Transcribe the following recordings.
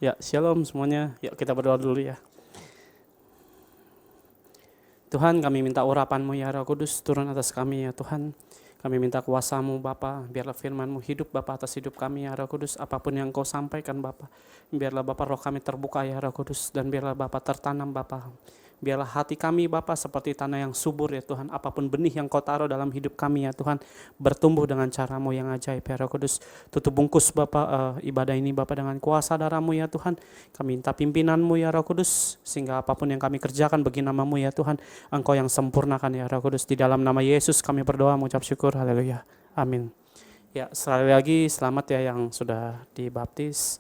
Ya, shalom semuanya. Yuk kita berdoa dulu ya. Tuhan, kami minta urapan-Mu ya Roh Kudus turun atas kami ya Tuhan. Kami minta kuasa-Mu Bapa, biarlah firman-Mu hidup Bapa atas hidup kami ya Roh Kudus. Apapun yang Kau sampaikan Bapa, biarlah Bapa roh kami terbuka ya Roh Kudus. Dan biarlah Bapa tertanam Bapa. Biarlah hati kami Bapa seperti tanah yang subur ya Tuhan. Apapun benih yang Kau taruh dalam hidup kami ya Tuhan, bertumbuh dengan cara-Mu yang ajaib ya Roh Kudus. Tutup bungkus Bapa ibadah ini Bapa dengan kuasa darah-Mu ya Tuhan. Kami minta pimpinan-Mu ya Roh Kudus, sehingga apapun yang kami kerjakan bagi nama-Mu ya Tuhan, Engkau yang sempurnakan ya Roh Kudus. Di dalam nama Yesus kami berdoa mengucap syukur. Haleluya. Amin. Ya, sekali lagi selamat ya yang sudah dibaptis.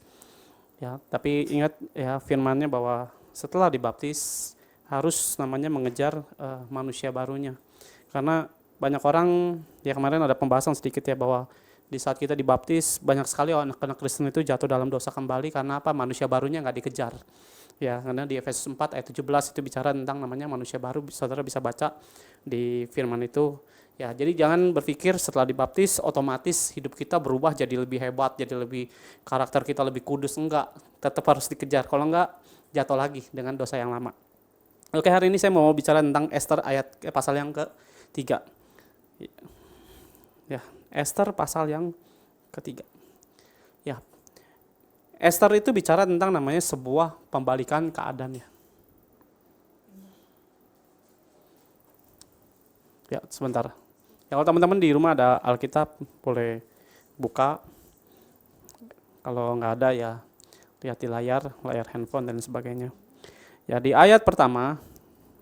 Ya, tapi ingat ya firman-Nya bahwa setelah dibaptis harus namanya mengejar manusia barunya. Karena banyak orang, ya kemarin ada pembahasan sedikit ya bahwa di saat kita dibaptis banyak sekali anak-anak Kristen itu jatuh dalam dosa kembali karena apa? Manusia barunya nggak dikejar. Ya, karena di Efesus 4 ayat 17 itu bicara tentang namanya manusia baru. Saudara bisa baca di firman itu. Ya, jadi jangan berpikir setelah dibaptis otomatis hidup kita berubah jadi lebih hebat, jadi lebih karakter kita lebih kudus. Enggak, tetap harus dikejar. Kalau enggak, jatuh lagi dengan dosa yang lama. Oke, hari ini saya mau bicara tentang Esther pasal yang ketiga. Ya, Esther pasal yang ketiga. Ya, Esther itu bicara tentang namanya sebuah pembalikan keadaan ya. Ya, sebentar. Ya, kalau teman-teman di rumah ada Alkitab, boleh buka. Kalau nggak ada ya lihat di layar handphone dan sebagainya. Ya, di ayat pertama,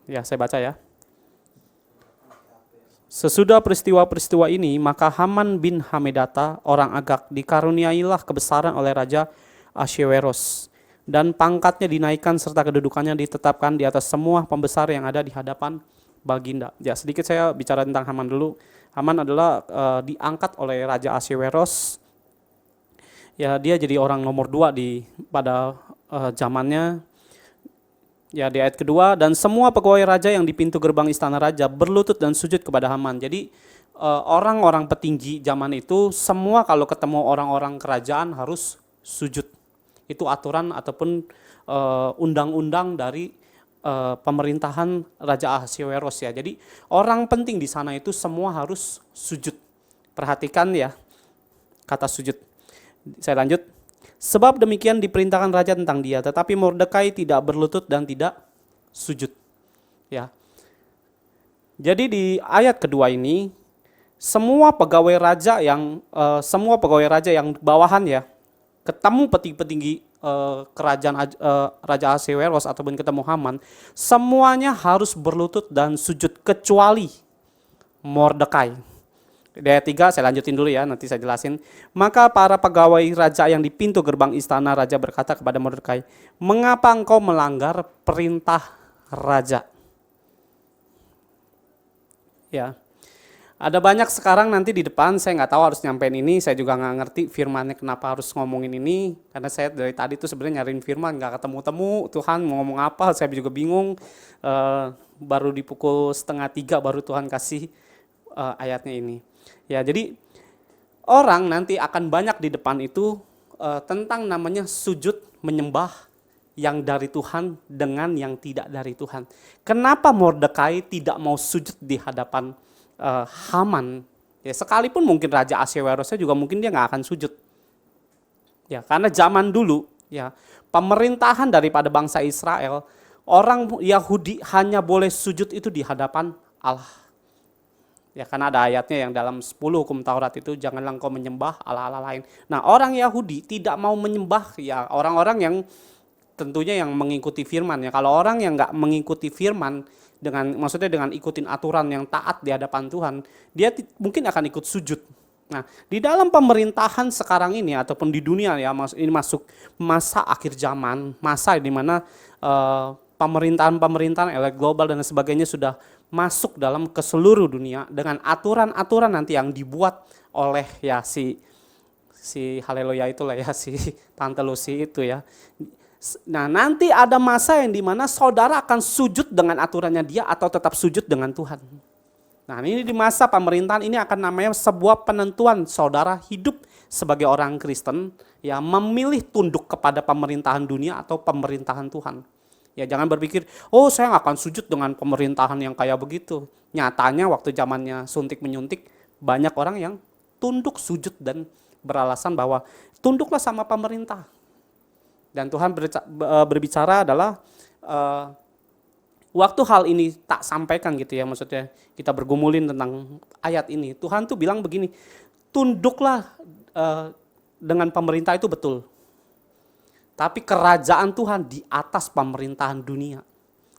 ya saya baca ya. Sesudah peristiwa-peristiwa ini, maka Haman bin Hamedata, orang Agag, dikaruniailah kebesaran oleh Raja Ahasweros, dan pangkatnya dinaikkan serta kedudukannya ditetapkan di atas semua pembesar yang ada di hadapan Baginda. Ya, sedikit saya bicara tentang Haman dulu. Haman adalah diangkat oleh Raja Ahasweros. Ya, dia jadi orang nomor 2 pada zamannya. Ya, di ayat kedua, dan semua pegawai raja yang di pintu gerbang istana raja berlutut dan sujud kepada Haman. Jadi orang-orang petinggi zaman itu semua kalau ketemu orang-orang kerajaan harus sujud. Itu aturan ataupun undang-undang dari pemerintahan Raja Ahasweros ya. Jadi orang penting di sana itu semua harus sujud. Perhatikan ya kata sujud. Saya lanjut. Sebab demikian diperintahkan raja tentang dia, tetapi Mordekai tidak berlutut dan tidak sujud. Ya. Jadi di ayat kedua ini semua pegawai raja yang bawahan ya, ketemu petinggi kerajaan Raja Ahasweros ataupun ketemu Haman, semuanya harus berlutut dan sujud kecuali Mordekai. Di ayat 3 saya lanjutin dulu ya, nanti saya jelasin. Maka para pegawai raja yang di pintu gerbang istana raja berkata kepada Mordekai, "Mengapa engkau melanggar perintah raja?" Ya. Ada banyak sekarang nanti di depan, saya nggak tahu harus nyampein ini, saya juga nggak ngerti firmannya kenapa harus ngomongin ini, karena saya dari tadi tuh sebenarnya nyariin firman, nggak ketemu-temu, Tuhan mau ngomong apa, saya juga bingung, baru di pukul 2:30 baru Tuhan kasih ayatnya ini. Ya, jadi orang nanti akan banyak di depan itu tentang namanya sujud menyembah yang dari Tuhan dengan yang tidak dari Tuhan. Kenapa Mordekai tidak mau sujud di hadapan Haman? Ya, sekalipun mungkin Raja Ahaswerosnya juga mungkin dia nggak akan sujud. Ya, karena zaman dulu ya pemerintahan daripada bangsa Israel, orang Yahudi hanya boleh sujud itu di hadapan Allah. Ya, karena ada ayatnya yang dalam 10 hukum Taurat itu, janganlah engkau menyembah Allah-Allah lain. Nah, orang Yahudi tidak mau menyembah ya orang-orang yang tentunya yang mengikuti firman ya. Kalau orang yang nggak mengikuti firman maksudnya dengan ikutin aturan yang taat di hadapan Tuhan, dia mungkin akan ikut sujud. Nah, di dalam pemerintahan sekarang ini ataupun di dunia ya, ini masuk masa akhir zaman, masa di mana pemerintahan elit global dan sebagainya sudah masuk dalam ke seluruh dunia dengan aturan-aturan nanti yang dibuat oleh ya si haleluya itulah ya, si Tante Lucy itu ya. Nah, nanti ada masa yang dimana saudara akan sujud dengan aturannya dia atau tetap sujud dengan Tuhan. Nah, ini di masa pemerintahan ini akan namanya sebuah penentuan saudara hidup sebagai orang Kristen yang memilih tunduk kepada pemerintahan dunia atau pemerintahan Tuhan. Ya, jangan berpikir, oh saya nggak akan sujud dengan pemerintahan yang kayak begitu. Nyatanya waktu zamannya suntik menyuntik, banyak orang yang tunduk sujud dan beralasan bahwa tunduklah sama pemerintah. Dan Tuhan berbicara adalah waktu hal ini tak sampaikan gitu ya, maksudnya kita bergumulin tentang ayat ini, Tuhan tuh bilang begini, tunduklah dengan pemerintah itu betul. Tapi kerajaan Tuhan di atas pemerintahan dunia.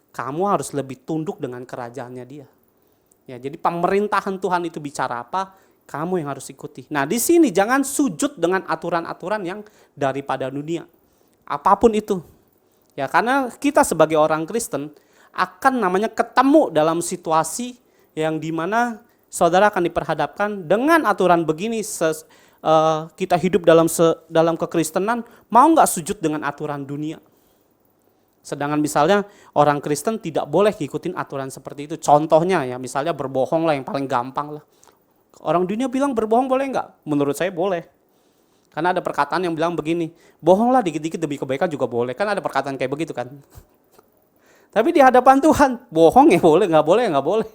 Kamu harus lebih tunduk dengan kerajaannya dia. Ya, jadi pemerintahan Tuhan itu bicara apa, kamu yang harus ikuti. Nah, di sini jangan sujud dengan aturan-aturan yang daripada dunia. Apapun itu. Ya, karena kita sebagai orang Kristen akan namanya ketemu dalam situasi yang dimana saudara akan diperhadapkan dengan aturan begini. Kita hidup dalam kekristenan, mau nggak sujud dengan aturan dunia? Sedangkan misalnya orang Kristen tidak boleh ngikutin aturan seperti itu. Contohnya ya, misalnya berbohong lah yang paling gampang lah. Orang dunia bilang berbohong boleh nggak? Menurut saya boleh. Karena ada perkataan yang bilang begini, bohonglah dikit-dikit demi kebaikan juga boleh. Kan ada perkataan kayak begitu kan. Tapi di hadapan Tuhan, bohong ya boleh, nggak boleh, nggak boleh.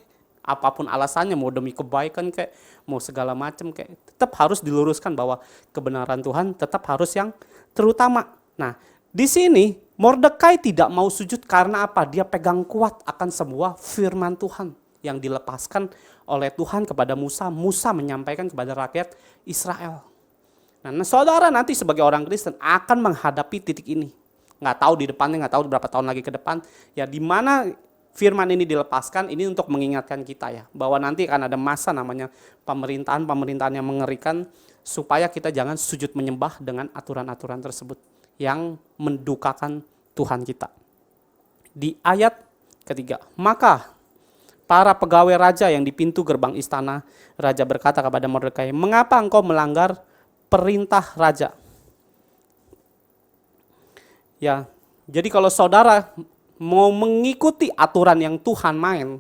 Apapun alasannya, mau demi kebaikan kayak, mau segala macam kayak, tetap harus diluruskan bahwa kebenaran Tuhan tetap harus yang terutama. Nah, di sini Mordekai tidak mau sujud karena apa? Dia pegang kuat akan semua firman Tuhan yang dilepaskan oleh Tuhan kepada Musa. Musa menyampaikan kepada rakyat Israel. Nah, saudara nanti sebagai orang Kristen akan menghadapi titik ini. Nggak tahu di depannya, nggak tahu berapa tahun lagi ke depan. Ya, di mana firman ini dilepaskan, ini untuk mengingatkan kita ya, bahwa nanti akan ada masa namanya pemerintahan yang mengerikan, supaya kita jangan sujud menyembah dengan aturan-aturan tersebut yang mendukakan Tuhan kita. Di ayat ketiga, maka para pegawai raja yang di pintu gerbang istana, raja berkata kepada Mordekai, mengapa engkau melanggar perintah raja? Ya, jadi kalau saudara mau mengikuti aturan yang Tuhan main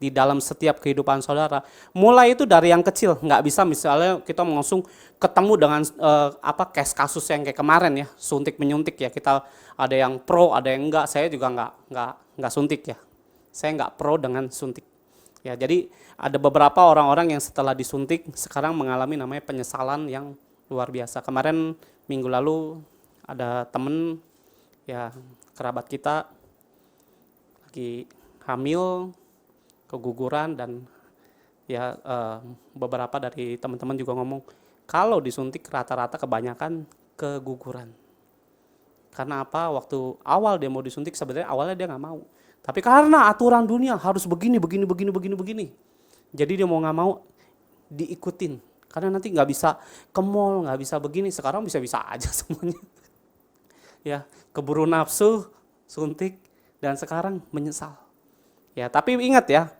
di dalam setiap kehidupan saudara, mulai itu dari yang kecil, nggak bisa misalnya kita langsung ketemu dengan case kasus yang kayak kemarin ya, suntik menyuntik ya, kita ada yang pro, ada yang enggak. Saya juga nggak suntik ya, saya nggak pro dengan suntik. Ya, jadi ada beberapa orang-orang yang setelah disuntik sekarang mengalami namanya penyesalan yang luar biasa. Kemarin minggu lalu ada temen ya, kerabat kita lagi hamil, keguguran, dan ya beberapa dari teman-teman juga ngomong kalau disuntik rata-rata kebanyakan keguguran. Karena apa? Waktu awal dia mau disuntik sebenarnya awalnya dia nggak mau. Tapi karena aturan dunia harus begini. Jadi dia mau nggak mau diikutin. Karena nanti nggak bisa ke mall, nggak bisa begini. Sekarang bisa-bisa aja semuanya. Ya, keburu nafsu, suntik, dan sekarang menyesal. Ya, tapi ingat ya,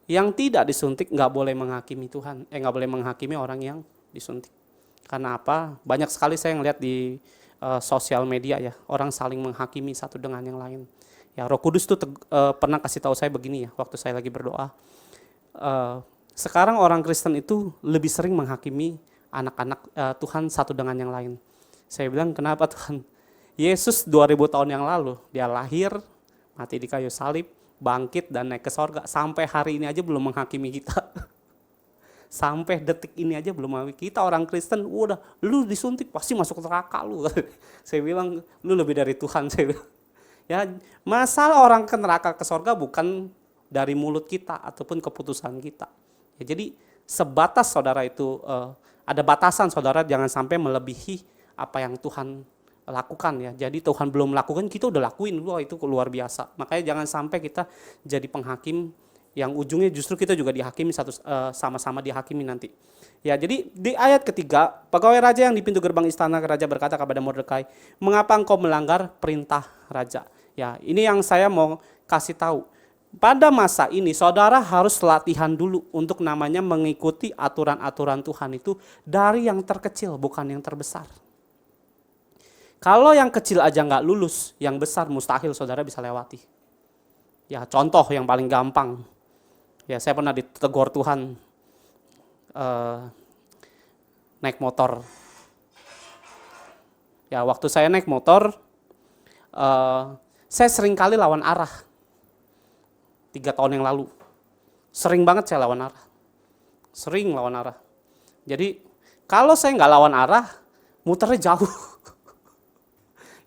yang tidak disuntik nggak boleh menghakimi Tuhan. Nggak boleh menghakimi orang yang disuntik. Karena apa? Banyak sekali saya ngeliat di sosial media ya, orang saling menghakimi satu dengan yang lain. Ya, Roh Kudus tuh pernah kasih tahu saya begini ya, waktu saya lagi berdoa. Sekarang orang Kristen itu lebih sering menghakimi anak-anak Tuhan satu dengan yang lain. Saya bilang, kenapa Tuhan? Yesus 2000 tahun yang lalu, dia lahir, mati di kayu salib, bangkit dan naik ke sorga. Sampai hari ini aja belum menghakimi kita. Sampai detik ini aja belum menghakimi kita. Orang Kristen, udah, lu disuntik pasti masuk neraka lu. Saya bilang, lu lebih dari Tuhan. Saya bilang. Ya, masalah orang ke neraka ke sorga bukan dari mulut kita ataupun keputusan kita. Ya, jadi sebatas saudara itu ada batasan, saudara jangan sampai melebihi apa yang Tuhan lakukan ya. Jadi Tuhan belum lakukan, kita udah lakuin, wah itu luar biasa. Makanya jangan sampai kita jadi penghakim yang ujungnya justru kita juga dihakimi sama-sama dihakimi nanti. Ya, jadi di ayat ketiga, pegawai raja yang di pintu gerbang istana raja berkata kepada Mordekai, mengapa engkau melanggar perintah raja? Ya, ini yang saya mau kasih tahu. Pada masa ini saudara harus latihan dulu untuk namanya mengikuti aturan-aturan Tuhan itu dari yang terkecil, bukan yang terbesar. Kalau yang kecil aja nggak lulus, yang besar mustahil saudara bisa lewati. Ya, contoh yang paling gampang. Ya saya pernah ditegur Tuhan eh, naik motor. Ya waktu saya naik motor, eh, saya sering kali lawan arah 3 tahun yang lalu. Sering banget saya lawan arah. Sering lawan arah. Jadi kalau saya nggak lawan arah, muternya jauh.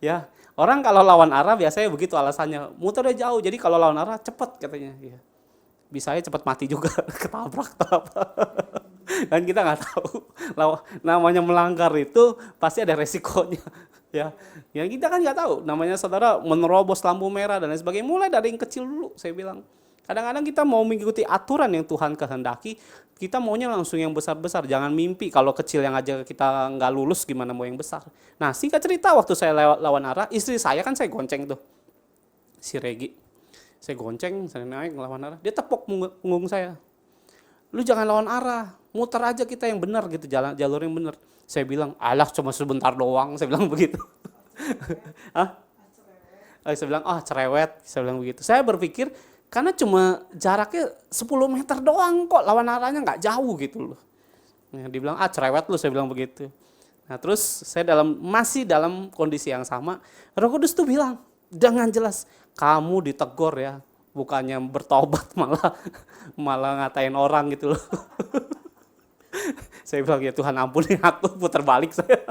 Ya, orang kalau lawan arah biasanya begitu alasannya, muternya jauh. Jadi kalau lawan arah cepet katanya. Ya. Bisa aja cepet mati juga, ketabrak atau apa. Dan kita nggak tahu. Namanya melanggar itu pasti ada resikonya. Ya, yang kita kan nggak tahu. Namanya saudara menerobos lampu merah dan lain sebagainya. Mulai dari yang kecil dulu, saya bilang. Kadang-kadang kita mau mengikuti aturan yang Tuhan kehendaki, kita maunya langsung yang besar-besar. Jangan mimpi kalau kecil yang aja kita nggak lulus, gimana mau yang besar. Nah singkat cerita waktu saya lewat lawan arah, istri saya kan saya gonceng tuh, si Regi. Saya gonceng, saya naik lawan arah, dia tepuk punggung saya. Lu jangan lawan arah, muter aja kita yang benar gitu, jalur yang benar. Saya bilang, alah cuma sebentar doang, saya bilang begitu. Hah? Saya bilang, cerewet, saya bilang begitu. Saya berpikir, karena cuma jaraknya 10 meter doang kok, lawan arahnya nggak jauh gitu loh. Nah, dia bilang, cerewet lu, saya bilang begitu. Nah terus saya masih dalam kondisi yang sama, Roh Kudus tuh bilang, dengan jelas, kamu ditegur ya, bukannya bertobat malah ngatain orang gitu loh. Saya bilang, ya Tuhan ampuni aku, putar balik saya.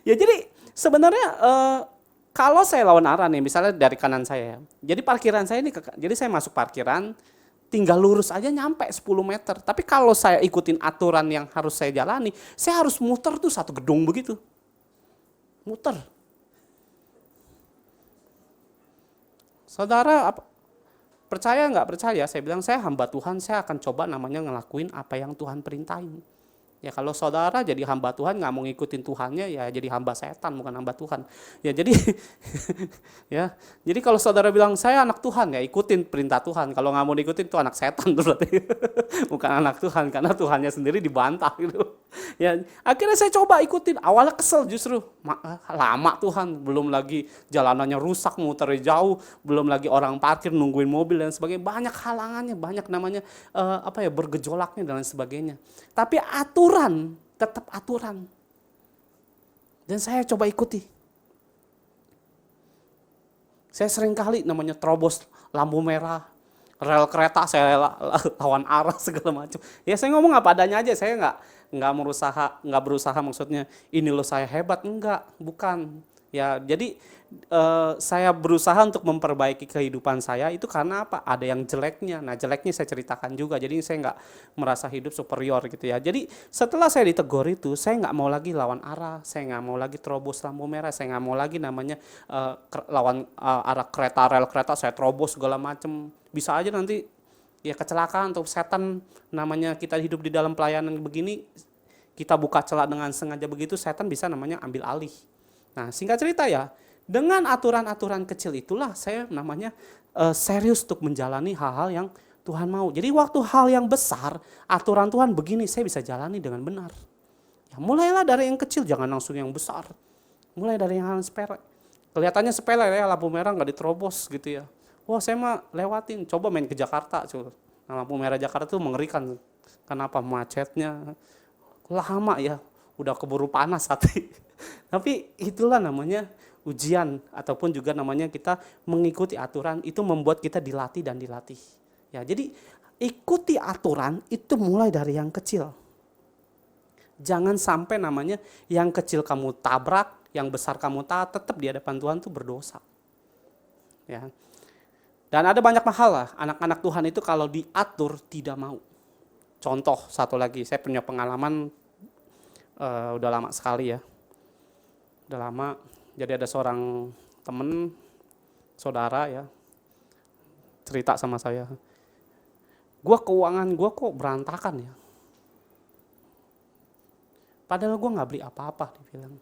Ya jadi sebenarnya kalau saya lawan arah nih, misalnya dari kanan saya, jadi parkiran saya ini, jadi saya masuk parkiran, tinggal lurus aja nyampe 10 meter. Tapi kalau saya ikutin aturan yang harus saya jalani, saya harus muter tuh satu gedung begitu. Muter. Saudara, percaya nggak percaya, saya bilang saya hamba Tuhan, saya akan coba namanya ngelakuin apa yang Tuhan perintahin. Ya kalau saudara jadi hamba Tuhan nggak mau ngikutin Tuhannya, ya jadi hamba setan bukan hamba Tuhan. Ya jadi jadi kalau saudara bilang saya anak Tuhan, ya ikutin perintah Tuhan. Kalau nggak mau diikutin itu anak setan tuh berarti. Bukan anak Tuhan, karena Tuhannya sendiri dibantah gitu. Ya akhirnya saya coba ikutin. Awalnya kesel justru, lama Tuhan, belum lagi jalanannya rusak, muternya jauh, belum lagi orang parkir nungguin mobil dan sebagainya. Banyak halangannya, banyak namanya bergejolaknya dan lain sebagainya. Tapi aturan, tetap aturan. Dan saya coba ikuti. Saya sering kali namanya terobos lampu merah, rel kereta saya lawan arah segala macam. Ya saya ngomong apa adanya aja, saya nggak berusaha maksudnya ini loh saya hebat, enggak, bukan. Ya jadi saya berusaha untuk memperbaiki kehidupan saya itu karena apa? Ada yang jeleknya. Nah jeleknya saya ceritakan juga. Jadi saya nggak merasa hidup superior gitu ya. Jadi setelah saya ditegur itu, saya nggak mau lagi lawan arah, saya nggak mau lagi terobos lampu merah, saya nggak mau lagi namanya lawan arah kereta, rel kereta, saya terobos segala macem. Bisa aja nanti ya kecelakaan atau setan, namanya kita hidup di dalam pelayanan begini, kita buka celah dengan sengaja begitu, setan bisa namanya ambil alih. Nah singkat cerita ya, dengan aturan-aturan kecil itulah saya namanya serius untuk menjalani hal-hal yang Tuhan mau. Jadi waktu hal yang besar, aturan Tuhan begini, saya bisa jalani dengan benar. Ya, mulailah dari yang kecil, jangan langsung yang besar. Mulai dari yang hal sepele. Kelihatannya sepele ya, lampu merah nggak diterobos gitu ya. Wah saya mah lewatin, coba main ke Jakarta. Nah, lampu merah Jakarta tuh mengerikan. Kenapa? Macetnya lama ya, udah keburu panas hati. Tapi itulah namanya ujian, ataupun juga namanya kita mengikuti aturan, itu membuat kita dilatih dan dilatih. Ya, jadi ikuti aturan itu mulai dari yang kecil. Jangan sampai namanya yang kecil kamu tabrak, yang besar kamu taat, tetap di hadapan Tuhan tuh berdosa. Ya. Dan ada banyak hal lah, anak-anak Tuhan itu kalau diatur tidak mau. Contoh satu lagi, saya punya pengalaman udah lama sekali ya. Udah lama, jadi ada seorang temen, saudara ya, cerita sama saya. Keuangan gue kok berantakan ya. Padahal gue gak beli apa-apa, dia bilang.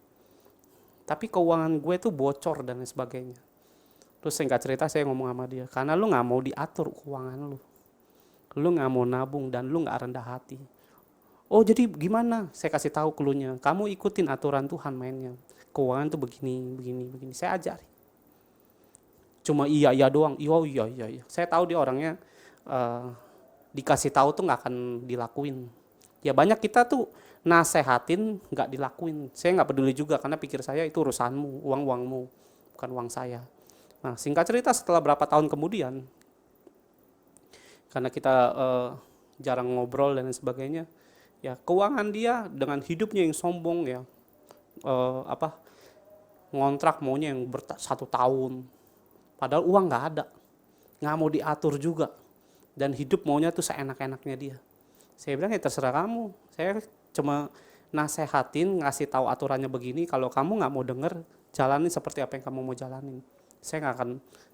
Tapi keuangan gue tuh bocor dan lain sebagainya. Terus singkat cerita saya ngomong sama dia, karena lu gak mau diatur keuangan lu. Lu gak mau nabung dan lu gak rendah hati. Oh jadi gimana? Saya kasih tahu cluenya. Kamu ikutin aturan Tuhan mainnya. Keuangan tuh begini. Saya ajari. Cuma iya doang. Iya. Saya tahu dia orangnya dikasih tahu tuh nggak akan dilakuin. Ya banyak kita tuh nasehatin nggak dilakuin. Saya nggak peduli juga karena pikir saya itu urusanmu, uangmu, bukan uang saya. Nah singkat cerita setelah berapa tahun kemudian, karena kita jarang ngobrol dan sebagainya, ya keuangan dia dengan hidupnya yang sombong ya, ngontrak maunya yang 1 tahun, padahal uang nggak ada, nggak mau diatur juga, dan hidup maunya tuh seenak-enaknya dia. Saya bilang ya terserah kamu, saya cuma nasehatin, ngasih tahu aturannya begini, kalau kamu nggak mau denger, jalanin seperti apa yang kamu mau jalanin. Saya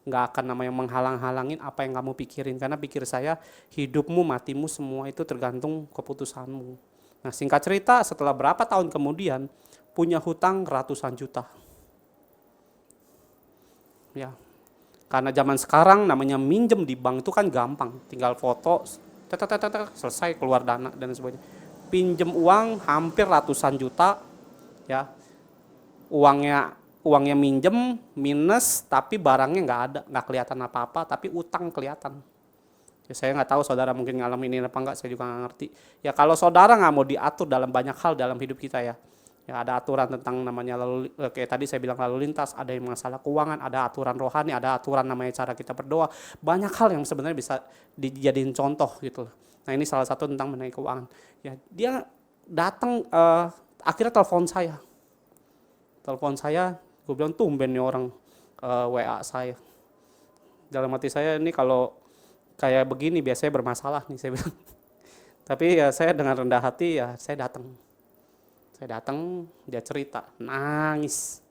nggak akan namanya menghalang-halangin apa yang kamu pikirin, karena pikir saya hidupmu, matimu semua itu tergantung keputusanmu. Nah singkat cerita setelah berapa tahun kemudian punya hutang ratusan juta. Ya, karena zaman sekarang namanya minjem di bank itu kan gampang, tinggal foto, selesai keluar dana dan sebagainya. Pinjem uang hampir ratusan juta, ya uangnya minjem minus, tapi barangnya nggak ada, nggak kelihatan apa-apa, tapi utang kelihatan. Ya, saya nggak tahu saudara mungkin ngalamin ini apa enggak, saya juga nggak ngerti. Ya kalau saudara nggak mau diatur dalam banyak hal dalam hidup kita ya ada aturan tentang namanya kayak tadi saya bilang lalu lintas, ada yang masalah keuangan, ada aturan rohani, ada aturan namanya cara kita berdoa, banyak hal yang sebenarnya bisa dijadiin contoh gitu. Nah ini salah satu tentang mengenai keuangan. Ya dia datang akhirnya telepon saya, gue bilang tumben nih orang WA saya. Dalam hati saya ini kalau kayak begini biasanya bermasalah nih saya bilang. Tapi ya saya dengan rendah hati ya saya datang, dia cerita, nangis,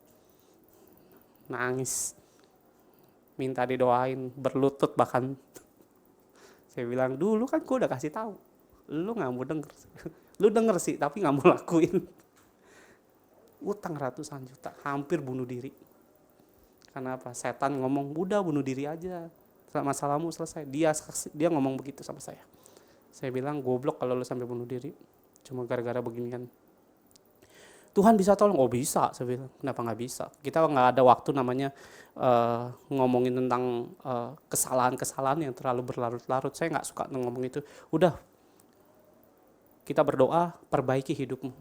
minta didoain, berlutut bahkan. Saya bilang dulu kan gue udah kasih tahu, lu nggak mau denger, lu denger sih tapi nggak mau lakuin. Utang ratusan juta, hampir bunuh diri. Karena apa? Setan ngomong udah bunuh diri aja, masalahmu selesai. Dia ngomong begitu sama saya. Saya bilang goblok kalau lu sampai bunuh diri, cuma gara-gara beginian. Tuhan bisa tolong, oh bisa, saya bilang. Kenapa nggak bisa? Kita nggak ada waktu namanya ngomongin tentang kesalahan-kesalahan yang terlalu berlarut-larut. Saya nggak suka ngomong itu. Udah, kita berdoa, perbaiki hidupmu.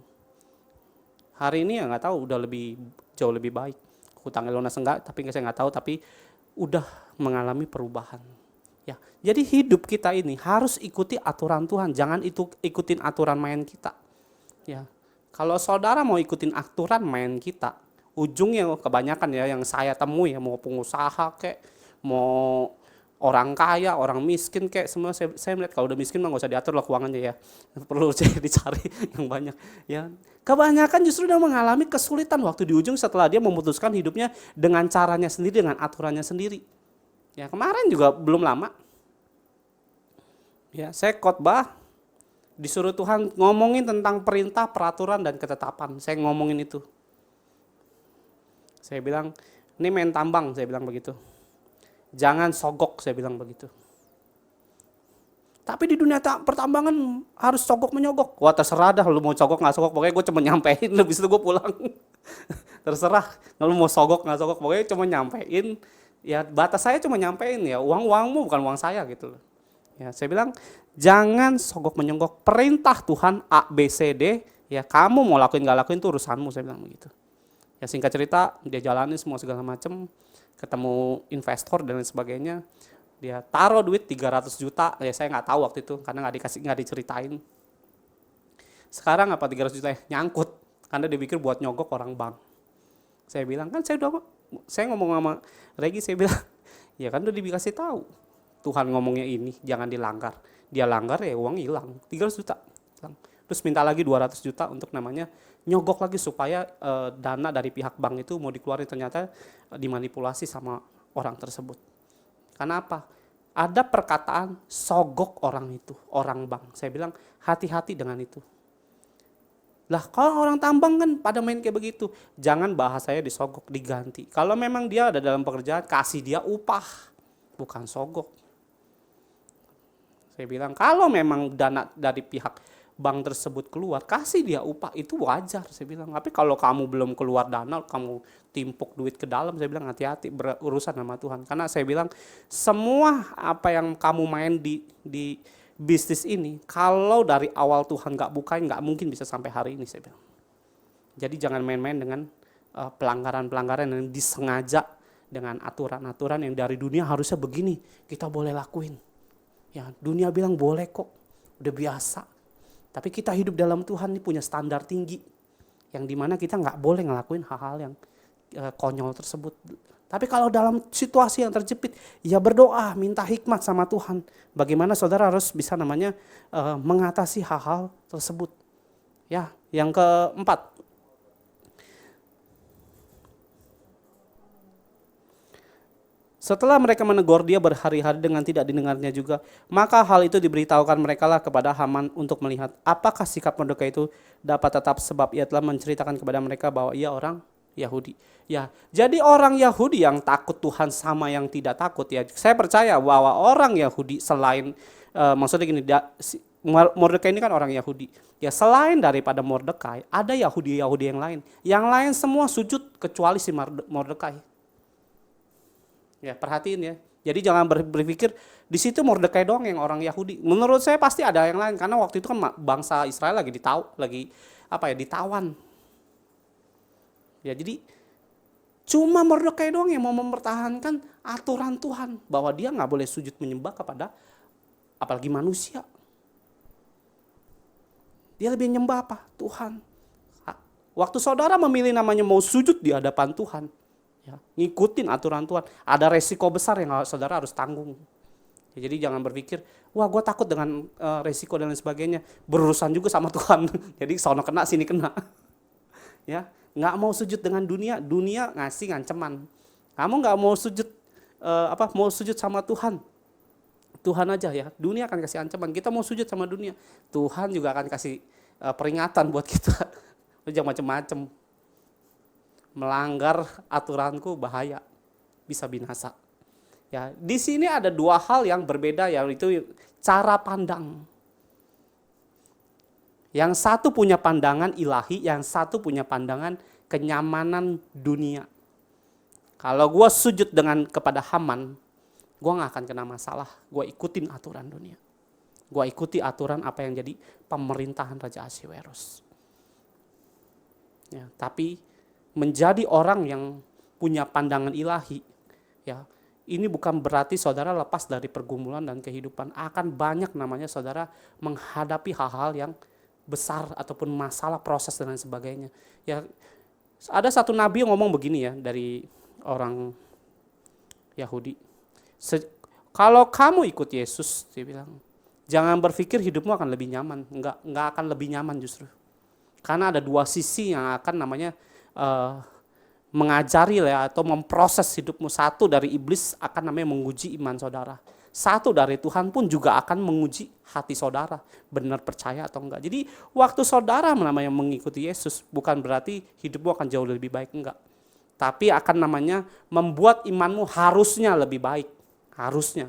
Hari ini ya nggak tahu, udah jauh lebih baik. Hutangnya lunas enggak, tapi saya nggak tahu, tapi udah mengalami perubahan. Ya, jadi hidup kita ini harus ikuti aturan Tuhan, jangan ikutin aturan main kita. Ya. Kalau saudara mau ikutin aturan main kita, ujungnya kebanyakan ya yang saya temui ya, mau pengusaha kayak, mau orang kaya, orang miskin kayak, semua saya melihat kalau udah miskin mah nggak usah diatur lah keuangannya ya, perlu dicari yang banyak. Ya, kebanyakan justru dia mengalami kesulitan waktu di ujung setelah dia memutuskan hidupnya dengan caranya sendiri, dengan aturannya sendiri. Ya kemarin juga belum lama, ya saya khotbah. Disuruh Tuhan ngomongin tentang perintah, peraturan, dan ketetapan. Saya ngomongin itu. Saya bilang, ini main tambang, saya bilang begitu. Jangan sogok, saya bilang begitu. Tapi di dunia pertambangan harus sogok menyogok. Wah terserah dah, lu mau sogok nggak sogok, pokoknya gue cuma nyampein, habis itu gue pulang. Terserah, lu mau sogok nggak sogok, pokoknya cuma nyampein. Ya batas saya cuma nyampein ya, uangmu bukan uang saya gitu loh. Ya, saya bilang jangan sogok menyogok, perintah Tuhan A, B, C, D, ya kamu mau lakuin gak lakuin itu urusanmu, saya bilang begitu. Ya singkat cerita dia jalani semua segala macam, ketemu investor dan lain sebagainya, dia taruh duit 300 juta, ya saya nggak tahu waktu itu karena nggak diceritain. Sekarang apa 300 juta nyangkut, karena dia pikir buat nyogok orang bank. Saya bilang kan saya ngomong sama Regi, saya bilang ya kan udah dikasih tahu. Tuhan ngomongnya ini, jangan dilanggar. Dia langgar ya uang hilang, 300 juta. Terus minta lagi 200 juta untuk namanya nyogok lagi supaya dana dari pihak bank itu mau dikeluarin, ternyata dimanipulasi sama orang tersebut. Karena apa? Ada perkataan sogok orang itu, orang bank. Saya bilang hati-hati dengan itu. Lah kalau orang tambang kan pada main kayak begitu, jangan bahasanya disogok, diganti. Kalau memang dia ada dalam pekerjaan, kasih dia upah, bukan sogok. Saya bilang kalau memang dana dari pihak bank tersebut keluar, kasih dia upah, itu wajar, saya bilang. Tapi kalau kamu belum keluar dana, kamu timpuk duit ke dalam, saya bilang hati-hati, berurusan sama Tuhan. Karena saya bilang semua apa yang kamu main di bisnis ini, kalau dari awal Tuhan gak bukain, gak mungkin bisa sampai hari ini, saya bilang. Jadi jangan main-main dengan pelanggaran-pelanggaran yang disengaja dengan aturan-aturan yang dari dunia harusnya begini, kita boleh lakuin. Ya, dunia bilang boleh kok, udah biasa. Tapi kita hidup dalam Tuhan ini punya standar tinggi, yang dimana kita gak boleh ngelakuin hal-hal yang konyol tersebut. Tapi kalau dalam situasi yang terjepit, ya berdoa, minta hikmat sama Tuhan. Bagaimana saudara harus bisa mengatasi hal-hal tersebut. Ya, yang keempat. Setelah mereka menegur dia berhari-hari dengan tidak didengarnya juga, maka hal itu diberitahukan merekalah kepada Haman untuk melihat apakah sikap Mordekai itu dapat tetap, sebab ia telah menceritakan kepada mereka bahwa ia orang Yahudi. Ya, jadi orang Yahudi yang takut Tuhan sama yang tidak takut ya. Saya percaya bahwa orang Yahudi selain maksudnya gini, Mordekai ini kan orang Yahudi. Ya, selain daripada Mordekai, ada Yahudi-Yahudi yang lain. Yang lain semua sujud kecuali si Mordekai. Ya, perhatiin ya. Jadi jangan berpikir di situ Mordekai doang yang orang Yahudi. Menurut saya pasti ada yang lain, karena waktu itu kan bangsa Israel lagi ditawan. Ya, jadi cuma Mordekai doang yang mau mempertahankan aturan Tuhan bahwa dia nggak boleh sujud menyembah kepada apalagi manusia. Dia lebih nyembah apa? Tuhan. Waktu saudara memilih namanya mau sujud di hadapan Tuhan, ya, ngikutin aturan Tuhan, ada resiko besar yang saudara harus tanggung. Ya, jadi jangan berpikir, wah gue takut dengan resiko dan lain sebagainya. Berurusan juga sama Tuhan. Jadi sono kena sini kena. Ya, nggak mau sujud dengan dunia, dunia ngasih nganceman. Kamu nggak mau sujud mau sujud sama Tuhan. Tuhan aja ya, dunia akan kasih ancaman. Kita mau sujud sama dunia, Tuhan juga akan kasih peringatan buat kita. Jangan macam-macam. Melanggar aturanku bahaya, bisa binasa. Ya, di sini ada dua hal yang berbeda, yaitu cara pandang. Yang satu punya pandangan ilahi, yang satu punya pandangan kenyamanan dunia. Kalau gue sujud kepada Haman, gue gak akan kena masalah. Gue ikutin aturan dunia. Gue ikuti aturan apa yang jadi pemerintahan Raja Ahasveros. Ya, tapi menjadi orang yang punya pandangan ilahi, ya, ini bukan berarti saudara lepas dari pergumulan dan kehidupan. Akan banyak namanya saudara menghadapi hal-hal yang besar ataupun masalah, proses dan lain sebagainya. Ya, ada satu nabi yang ngomong begini ya, dari orang Yahudi. Kalau kamu ikut Yesus, dia bilang, jangan berpikir hidupmu akan lebih nyaman. Enggak akan lebih nyaman justru. Karena ada dua sisi yang akan namanya mengajari ya, atau memproses hidupmu. Satu dari iblis akan namanya menguji iman saudara. Satu dari Tuhan pun juga akan menguji hati saudara, benar percaya atau enggak. Jadi waktu saudara namanya mengikuti Yesus, bukan berarti hidupmu akan jauh lebih baik, enggak. Tapi akan namanya membuat imanmu harusnya lebih baik. Harusnya.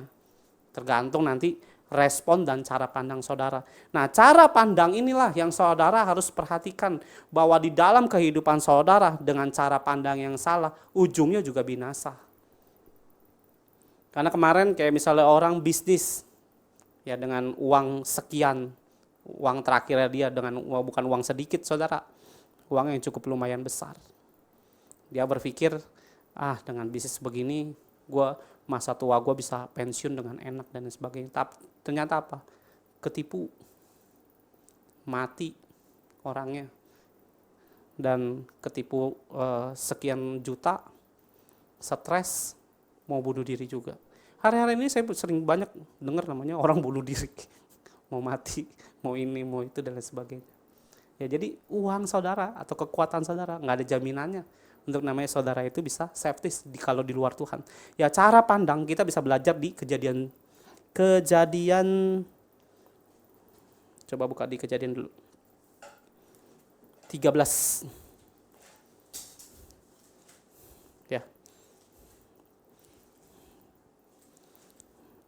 Tergantung nanti respon dan cara pandang saudara. Nah, cara pandang inilah yang saudara harus perhatikan, bahwa di dalam kehidupan saudara dengan cara pandang yang salah, ujungnya juga binasa. Karena kemarin kayak misalnya orang bisnis ya dengan uang sekian, uang terakhirnya dia dengan bukan uang sedikit saudara, uang yang cukup lumayan besar. Dia berpikir, dengan bisnis begini, masa tua gue bisa pensiun dengan enak dan sebagainya. Tapi ternyata apa? Ketipu, mati orangnya, dan ketipu sekian juta, stres, mau bunuh diri juga. Hari-hari ini saya sering banyak dengar namanya orang bunuh diri, mau mati, mau ini, mau itu dan lain sebagainya. Ya, jadi uang saudara atau kekuatan saudara nggak ada jaminannya untuk namanya saudara itu bisa safety kalau di luar Tuhan. Ya, cara pandang kita bisa belajar di kejadian. Coba buka di Kejadian dulu. 13. Ya.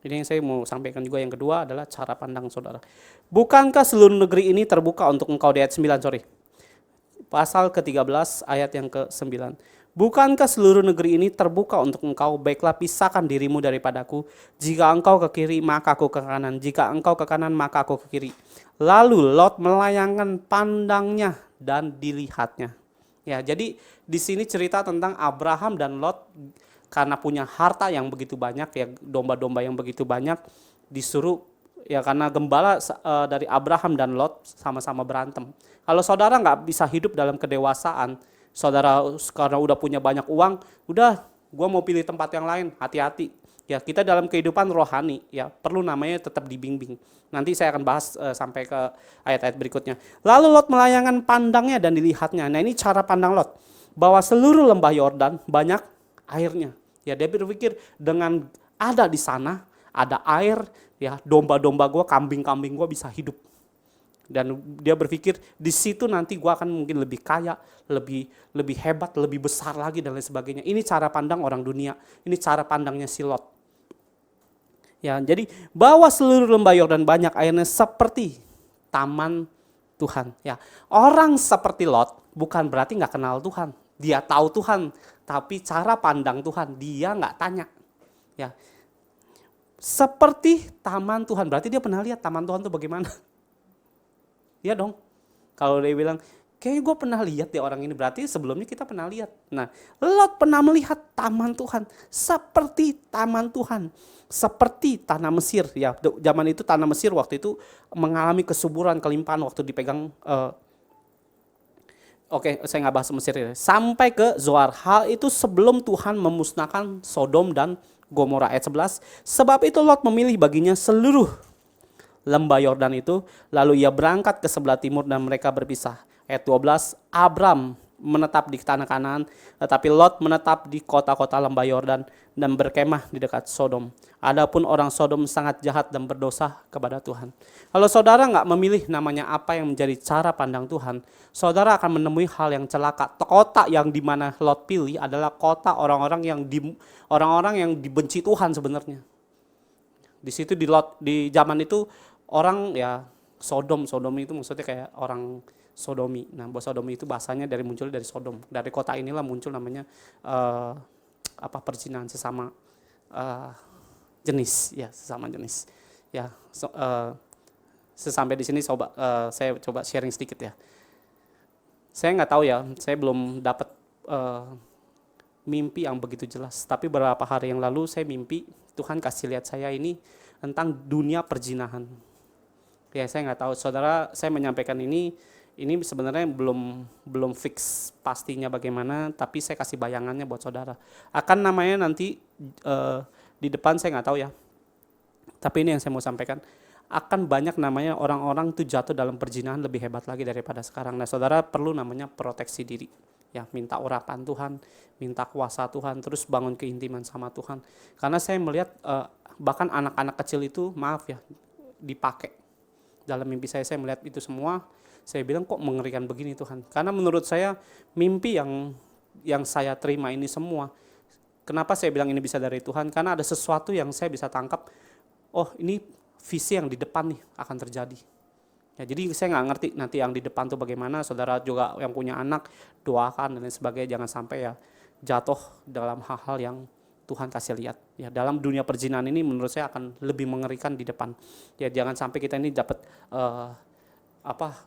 Ini yang saya mau sampaikan juga, yang kedua adalah cara pandang saudara. Bukankah seluruh negeri ini terbuka untuk engkau, di ayat 9, Pasal ke-13 ayat yang ke-9. Bukankah seluruh negeri ini terbuka untuk engkau? Baiklah, pisahkan dirimu daripadaku. Jika engkau ke kiri, maka aku ke kanan. Jika engkau ke kanan, maka aku ke kiri. Lalu Lot melayangkan pandangnya dan dilihatnya. Ya, jadi di sini cerita tentang Abraham dan Lot karena punya harta yang begitu banyak, ya domba-domba yang begitu banyak, disuruh ya karena gembala dari Abraham dan Lot sama-sama berantem. Kalau saudara nggak bisa hidup dalam kedewasaan, saudara karena udah punya banyak uang, udah gue mau pilih tempat yang lain, hati-hati. Ya, kita dalam kehidupan rohani ya perlu namanya tetap dibimbing. Nanti saya akan bahas sampai ke ayat-ayat berikutnya. Lalu Lot melayangkan pandangnya dan dilihatnya. Nah, ini cara pandang Lot, bahwa seluruh lembah Yordan banyak airnya. Ya, dia berpikir dengan ada di sana ada air, ya domba-domba gue, kambing-kambing gue bisa hidup. Dan dia berpikir di situ nanti gue akan mungkin lebih kaya, lebih hebat, lebih besar lagi dan lain sebagainya. Ini cara pandang orang dunia. Ini cara pandangnya si Lot. Ya, jadi bahwa seluruh lembah Yordan banyak airnya seperti taman Tuhan. Ya, orang seperti Lot bukan berarti nggak kenal Tuhan. Dia tahu Tuhan, tapi cara pandang Tuhan dia nggak tanya. Ya, seperti taman Tuhan, berarti dia pernah lihat taman Tuhan itu bagaimana? Iya dong. Kalau dia bilang, kayaknya gue pernah lihat deh orang ini, berarti sebelumnya kita pernah lihat. Nah, Lot pernah melihat taman Tuhan, seperti taman Tuhan, seperti tanah Mesir. Ya, zaman itu tanah Mesir waktu itu mengalami kesuburan, kelimpahan waktu dipegang. Oke, saya nggak bahas Mesir ya. Sampai ke Zoar. Hal itu sebelum Tuhan memusnahkan Sodom dan Gomora, ayat 11. Sebab itu Lot memilih baginya seluruh lembah Yordan itu, lalu ia berangkat ke sebelah timur dan mereka berpisah. Ayat 12, Abram menetap di tanah Kanaan, tetapi Lot menetap di kota-kota lembah Yordan dan berkemah di dekat Sodom. Adapun orang Sodom sangat jahat dan berdosa kepada Tuhan. Kalau saudara nggak memilih namanya apa yang menjadi cara pandang Tuhan, saudara akan menemui hal yang celaka. Kota yang dimana Lot pilih adalah kota orang-orang yang dibenci Tuhan sebenarnya. Di situ di zaman itu orang ya Sodom itu maksudnya kayak orang sodomi. Nah, sodomi itu bahasanya muncul dari Sodom. Dari kota inilah muncul namanya perzinahan sesama jenis, ya sesama jenis. Ya, sesampai di sini saya coba sharing sedikit ya. Saya nggak tahu ya, saya belum dapat mimpi yang begitu jelas. Tapi beberapa hari yang lalu saya mimpi Tuhan kasih lihat saya ini tentang dunia perzinahan. Ya, saya nggak tahu saudara, saya menyampaikan ini sebenarnya belum fix pastinya bagaimana, tapi saya kasih bayangannya buat saudara. Akan namanya nanti di depan saya nggak tahu ya. Tapi ini yang saya mau sampaikan, akan banyak namanya orang-orang itu jatuh dalam perzinahan lebih hebat lagi daripada sekarang. Nah, saudara perlu namanya proteksi diri. Ya, minta urapan Tuhan, minta kuasa Tuhan, terus bangun keintiman sama Tuhan. Karena saya melihat bahkan anak-anak kecil itu, maaf ya, dipakai. Dalam mimpi saya melihat itu semua, saya bilang kok mengerikan begini Tuhan. Karena menurut saya mimpi yang saya terima ini semua, kenapa saya bilang ini bisa dari Tuhan? Karena ada sesuatu yang saya bisa tangkap, oh ini visi yang di depan nih akan terjadi. Ya, jadi saya nggak ngerti nanti yang di depan tuh bagaimana. Saudara juga yang punya anak, doakan dan lain sebagainya, jangan sampai ya jatuh dalam hal-hal yang Tuhan kasih lihat. Ya, dalam dunia perzinahan ini menurut saya akan lebih mengerikan di depan. Ya, jangan sampai kita ini dapat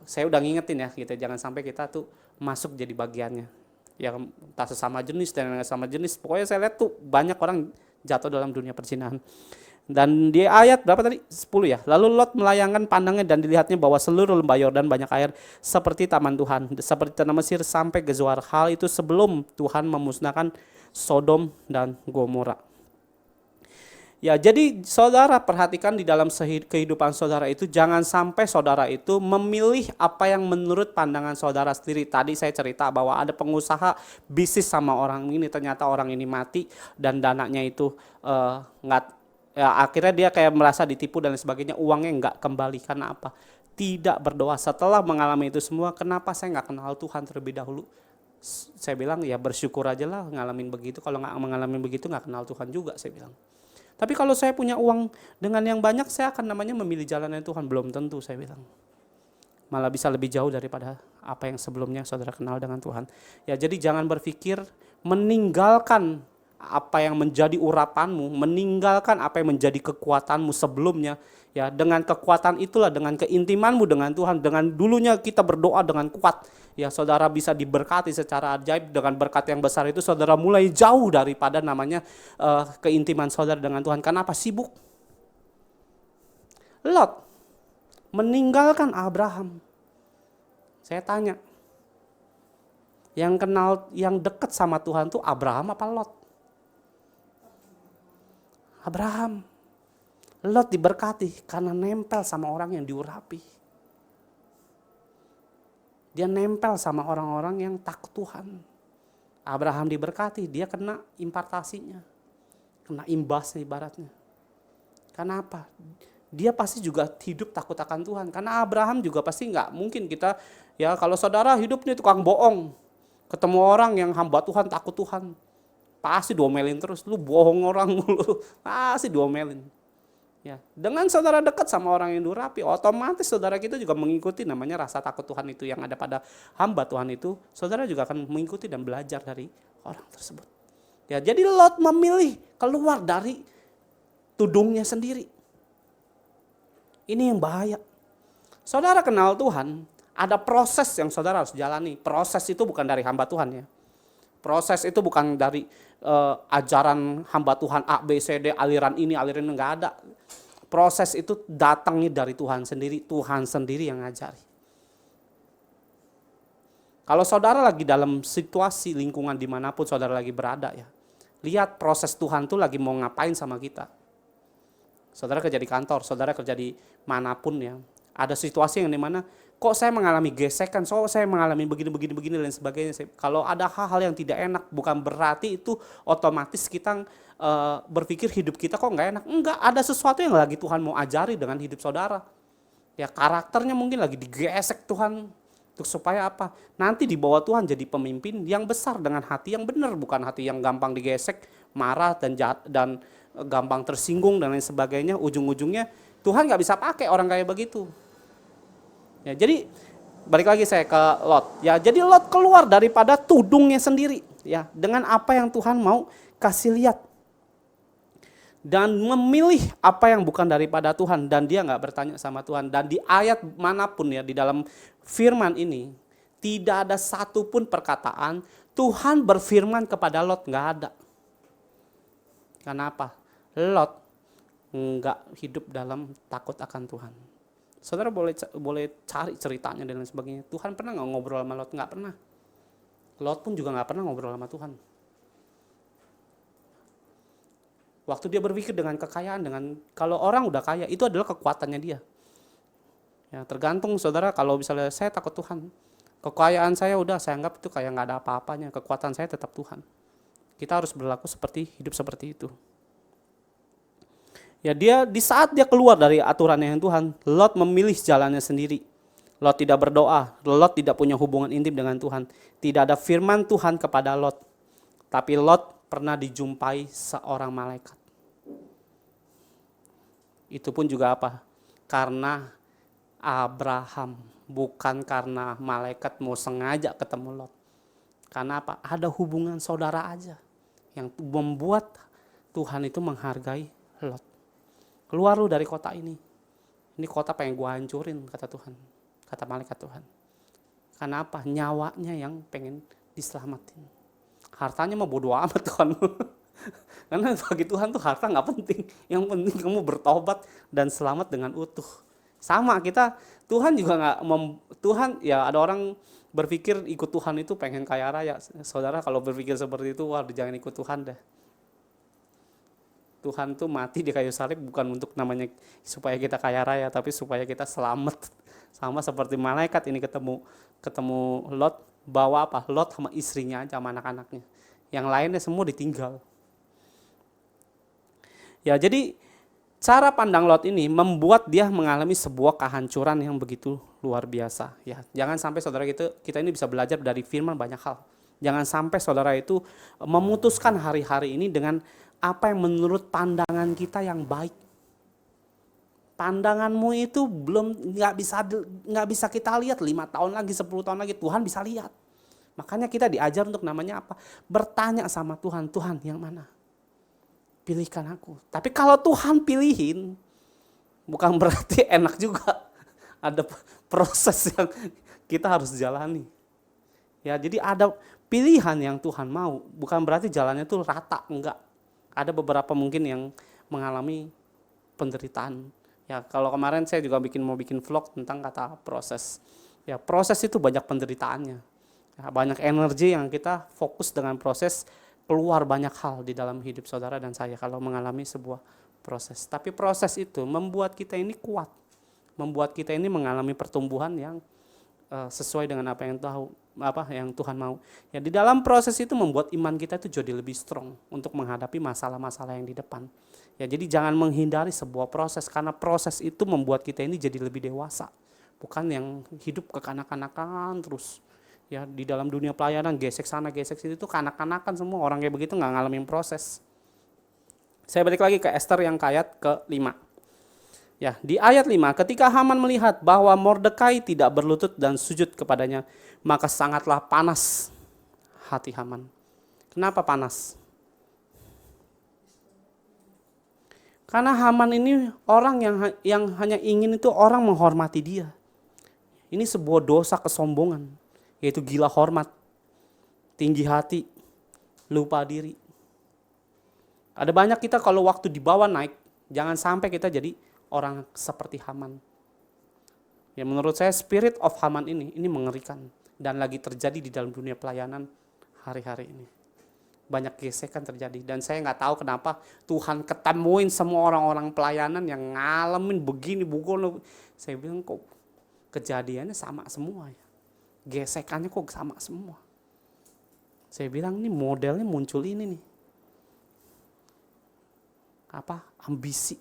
saya udah ngingetin ya gitu, jangan sampai kita tuh masuk jadi bagiannya. Ya, entah sesama jenis dan sesama jenis. Pokoknya saya lihat tuh banyak orang jatuh dalam dunia perzinahan. Dan di ayat berapa tadi? 10 ya. Lalu Lot melayangkan pandangnya dan dilihatnya bahwa seluruh lembah Yordan banyak air seperti taman Tuhan, seperti tanah Mesir sampai ke Zoar. Hal itu sebelum Tuhan memusnahkan Sodom dan Gomora. Ya, jadi saudara perhatikan di dalam kehidupan saudara itu, jangan sampai saudara itu memilih apa yang menurut pandangan saudara sendiri. Tadi saya cerita bahwa ada pengusaha bisnis sama orang ini, ternyata orang ini mati dan dananya itu akhirnya dia kayak merasa ditipu dan sebagainya, uangnya nggak kembali. Karena apa? Tidak berdoa. Setelah mengalami itu semua, kenapa saya nggak kenal Tuhan terlebih dahulu? Saya bilang ya bersyukur aja lah ngalamin begitu. Kalau nggak mengalami begitu nggak kenal Tuhan juga, saya bilang. Tapi kalau saya punya uang dengan yang banyak, saya akan namanya memilih jalannya Tuhan. Belum tentu, saya bilang. Malah bisa lebih jauh daripada apa yang sebelumnya saudara kenal dengan Tuhan. Ya, jadi jangan berpikir meninggalkan apa yang menjadi urapanmu, meninggalkan apa yang menjadi kekuatanmu sebelumnya, ya, dengan kekuatan itulah, dengan keintimanmu dengan Tuhan, dengan dulunya kita berdoa dengan kuat, ya, saudara bisa diberkati secara ajaib. Dengan berkat yang besar itu saudara mulai jauh daripada namanya keintiman saudara dengan Tuhan. Kenapa? Sibuk. Lot meninggalkan Abraham. Saya tanya, yang kenal, yang dekat sama Tuhan tuh Abraham apa Lot? Abraham. Lot diberkati karena nempel sama orang yang diurapi. Dia nempel sama orang-orang yang takut Tuhan. Abraham diberkati, dia kena impartasinya, kena imbasnya ibaratnya. Kenapa? Dia pasti juga hidup takut akan Tuhan. Karena Abraham juga pasti nggak mungkin kita, ya, kalau saudara hidupnya tukang bohong, ketemu orang yang hamba Tuhan, takut Tuhan, pasti diomelin terus. Lu bohong orang mulu, pasti diomelin. Ya, dengan saudara dekat sama orang yang diurapi, otomatis saudara kita juga mengikuti namanya rasa takut Tuhan itu yang ada pada hamba Tuhan itu. Saudara juga akan mengikuti dan belajar dari orang tersebut. Ya, jadi Lot memilih keluar dari tudungnya sendiri. Ini yang bahaya. Saudara kenal Tuhan, ada proses yang saudara harus jalani. Proses itu bukan dari hamba Tuhan, ya. Proses itu bukan dari ajaran hamba Tuhan A, B, C, D, aliran ini, aliran ini, enggak ada. Proses itu datangnya dari Tuhan sendiri yang ngajari. Kalau saudara lagi dalam situasi lingkungan dimanapun saudara lagi berada, ya, lihat proses Tuhan tuh lagi mau ngapain sama kita. Saudara kerja di kantor, saudara kerja di manapun, ya, ada situasi yang dimana kok saya mengalami gesekan, saya mengalami begini dan sebagainya. Kalau ada hal-hal yang tidak enak, bukan berarti itu otomatis kita berpikir hidup kita kok nggak enak. Enggak, ada sesuatu yang lagi Tuhan mau ajari dengan hidup saudara. Ya, karakternya mungkin lagi digesek Tuhan. Untuk supaya apa? Nanti di bawah Tuhan jadi pemimpin yang besar dengan hati yang benar, bukan hati yang gampang digesek, marah dan gampang tersinggung dan lain sebagainya. Ujung-ujungnya Tuhan nggak bisa pakai orang kayak begitu. Ya, jadi balik lagi saya ke Lot. Ya, jadi Lot keluar daripada tudungnya sendiri, ya, dengan apa yang Tuhan mau kasih lihat. Dan memilih apa yang bukan daripada Tuhan, dan dia nggak bertanya sama Tuhan. Dan di ayat manapun, ya, di dalam firman ini tidak ada satupun perkataan Tuhan berfirman kepada Lot, nggak ada. Kenapa? Lot nggak hidup dalam takut akan Tuhan. Saudara boleh cari ceritanya dan lain sebagainya. Tuhan pernah nggak ngobrol sama Lot? Nggak pernah. Lot pun juga nggak pernah ngobrol sama Tuhan. Waktu dia berpikir dengan kekayaan, kalau orang udah kaya, itu adalah kekuatannya dia. Ya, tergantung saudara, kalau misalnya saya takut Tuhan, kekayaan saya udah saya anggap itu kayak nggak ada apa-apanya. Kekuatan saya tetap Tuhan. Kita harus berlaku hidup seperti itu. Ya, di saat dia keluar dari aturannya yang Tuhan, Lot memilih jalannya sendiri. Lot tidak berdoa, Lot tidak punya hubungan intim dengan Tuhan. Tidak ada firman Tuhan kepada Lot. Tapi Lot pernah dijumpai seorang malaikat. Itu pun juga apa? Karena Abraham, bukan karena malaikat mau sengaja ketemu Lot. Karena apa? Ada hubungan saudara aja yang membuat Tuhan itu menghargai Lot. Keluar lu dari kota ini. Ini kota pengen gua hancurin, kata Tuhan. Kata malaikat Tuhan. Karena apa? Nyawanya yang pengen diselamatin. Hartanya mah bodo amat Tuhan. Karena bagi Tuhan tuh harta gak penting. Yang penting kamu bertobat dan selamat dengan utuh. Sama kita, Tuhan juga gak, Tuhan, ya, ada orang berpikir ikut Tuhan itu pengen kaya raya. Saudara kalau berpikir seperti itu, wah, jangan ikut Tuhan deh. Tuhan tuh mati di kayu salib bukan untuk namanya supaya kita kaya raya, tapi supaya kita selamat. Sama seperti malaikat ini ketemu Lot, bawa apa? Lot sama istrinya aja, sama anak-anaknya. Yang lainnya semua ditinggal. Ya, jadi cara pandang Lot ini membuat dia mengalami sebuah kehancuran yang begitu luar biasa. Ya, jangan sampai saudara kita ini bisa belajar dari firman banyak hal. Jangan sampai saudara itu memutuskan hari-hari ini dengan apa yang menurut pandangan kita yang baik. Pandanganmu itu belum nggak bisa kita lihat 5 tahun lagi, 10 tahun lagi, Tuhan bisa lihat. Makanya kita diajar untuk namanya apa? Bertanya sama Tuhan, Tuhan yang mana? Pilihkan aku. Tapi kalau Tuhan pilihin, bukan berarti enak juga. Ada proses yang kita harus jalani. Ya, jadi ada pilihan yang Tuhan mau, bukan berarti jalannya itu rata, enggak. Ada beberapa mungkin yang mengalami penderitaan. Ya, kalau kemarin saya juga mau bikin vlog tentang kata proses. Ya, proses itu banyak penderitaannya. Ya, banyak energi yang kita fokus dengan proses, keluar banyak hal di dalam hidup saudara dan saya kalau mengalami sebuah proses. Tapi proses itu membuat kita ini kuat, membuat kita ini mengalami pertumbuhan yang sesuai dengan apa yang Tuhan mau. Ya, di dalam proses itu membuat iman kita itu jadi lebih strong untuk menghadapi masalah-masalah yang di depan. Ya, jadi jangan menghindari sebuah proses, karena proses itu membuat kita ini jadi lebih dewasa. Bukan yang hidup kekanak-kanakan terus. Ya, di dalam dunia pelayanan gesek sana gesek situ itu kanak-kanakan semua, orang kayak begitu nggak ngalamin proses. Saya balik lagi ke Ester yang ayat ke-5. Ya, di ayat 5, ketika Haman melihat bahwa Mordekai tidak berlutut dan sujud kepadanya, maka sangatlah panas hati Haman. Kenapa panas? Karena Haman ini orang yang hanya ingin itu orang menghormati dia. Ini sebuah dosa kesombongan, yaitu gila hormat, tinggi hati, lupa diri. Ada banyak kita kalau waktu dibawa naik, jangan sampai kita jadi orang seperti Haman. Ya, menurut saya spirit of Haman ini mengerikan dan lagi terjadi di dalam dunia pelayanan hari-hari ini. Banyak gesekan terjadi dan saya nggak tahu kenapa Tuhan ketemuin semua orang-orang pelayanan yang ngalamin begini bukan. Saya bilang kok kejadiannya sama semua ya, gesekannya kok sama semua. Saya bilang ini modelnya muncul ini nih, ambisi,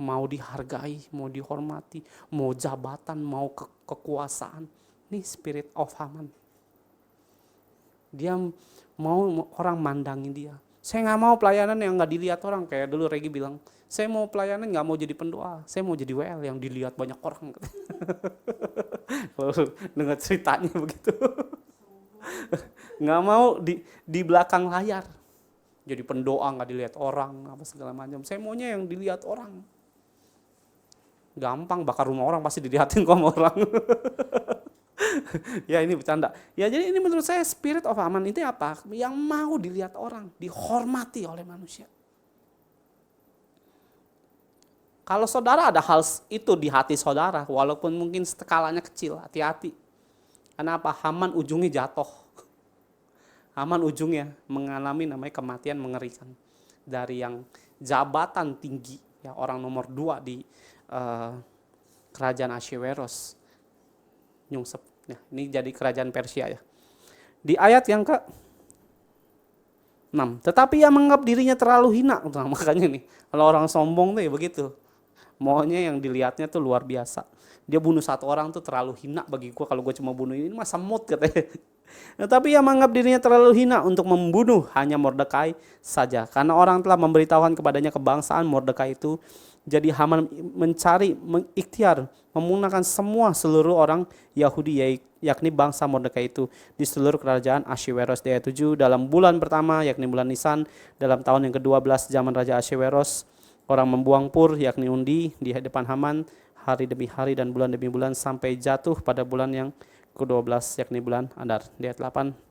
mau dihargai, mau dihormati, mau jabatan, mau kekuasaan. Ini spirit of Haman. Dia mau orang mandangin dia. Saya nggak mau pelayanan yang nggak dilihat orang, kayak dulu Regi bilang, saya mau pelayanan nggak mau jadi pendoa, saya mau jadi WL yang dilihat banyak orang. Kalau dengar ceritanya begitu, nggak mau di belakang layar, jadi pendoa nggak dilihat orang, apa segala macam. Saya maunya yang dilihat orang. Gampang, bakar rumah orang pasti dilihatin kok sama orang. Ya, ini bercanda. Ya, jadi ini menurut saya spirit of Haman itu apa? Yang mau dilihat orang, dihormati oleh manusia. Kalau saudara ada hal itu di hati saudara, walaupun mungkin skalanya kecil, hati-hati. Kenapa? Haman ujungnya jatuh. Haman ujungnya mengalami namanya kematian mengerikan. Dari yang jabatan tinggi, ya orang nomor 2 di kerajaan Ahasweros, nyungsep. Nah, ini jadi kerajaan Persia ya. Di ayat yang ke-6, tetapi ia menganggap dirinya terlalu hina. Nah, makanya nih, kalau orang sombong tuh ya begitu. Maunya yang dilihatnya tuh luar biasa. Dia bunuh satu orang tuh terlalu hina bagi gua, kalau gua cuma bunuh ini mah semut katanya. Tetapi ia menganggap dirinya terlalu hina untuk membunuh hanya Mordekai saja. Karena orang telah memberitahukan kepadanya kebangsaan Mordekai itu. Jadi Haman mencari, mengikhtiar, memunahkan semua seluruh orang Yahudi, yakni bangsa Mordekai itu di seluruh kerajaan Ahasweros. Di ayat 7, dalam bulan pertama, yakni bulan Nisan, dalam tahun yang ke-12 zaman Raja Ahasweros, orang membuang pur, yakni undi, di depan Haman, hari demi hari dan bulan demi bulan, sampai jatuh pada bulan yang ke-12, yakni bulan Adar. Di ayat 8,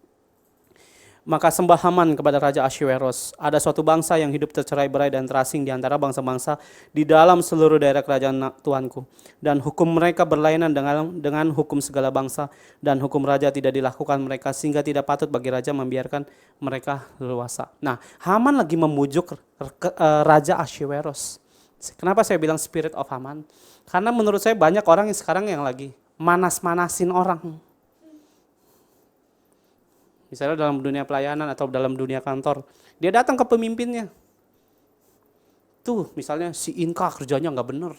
maka sembah Haman kepada Raja Ahasweros. Ada suatu bangsa yang hidup tercerai-berai dan terasing di antara bangsa-bangsa di dalam seluruh daerah kerajaan Tuanku. Dan hukum mereka berlainan dengan hukum segala bangsa. Dan hukum raja tidak dilakukan mereka, sehingga tidak patut bagi raja membiarkan mereka leluasa. Nah, Haman lagi memujuk Raja Ahasweros. Kenapa saya bilang spirit of Haman? Karena menurut saya banyak orang yang sekarang yang lagi manas-manasin orang. Misalnya dalam dunia pelayanan atau dalam dunia kantor, dia datang ke pemimpinnya. Tuh misalnya si Inka kerjanya nggak bener,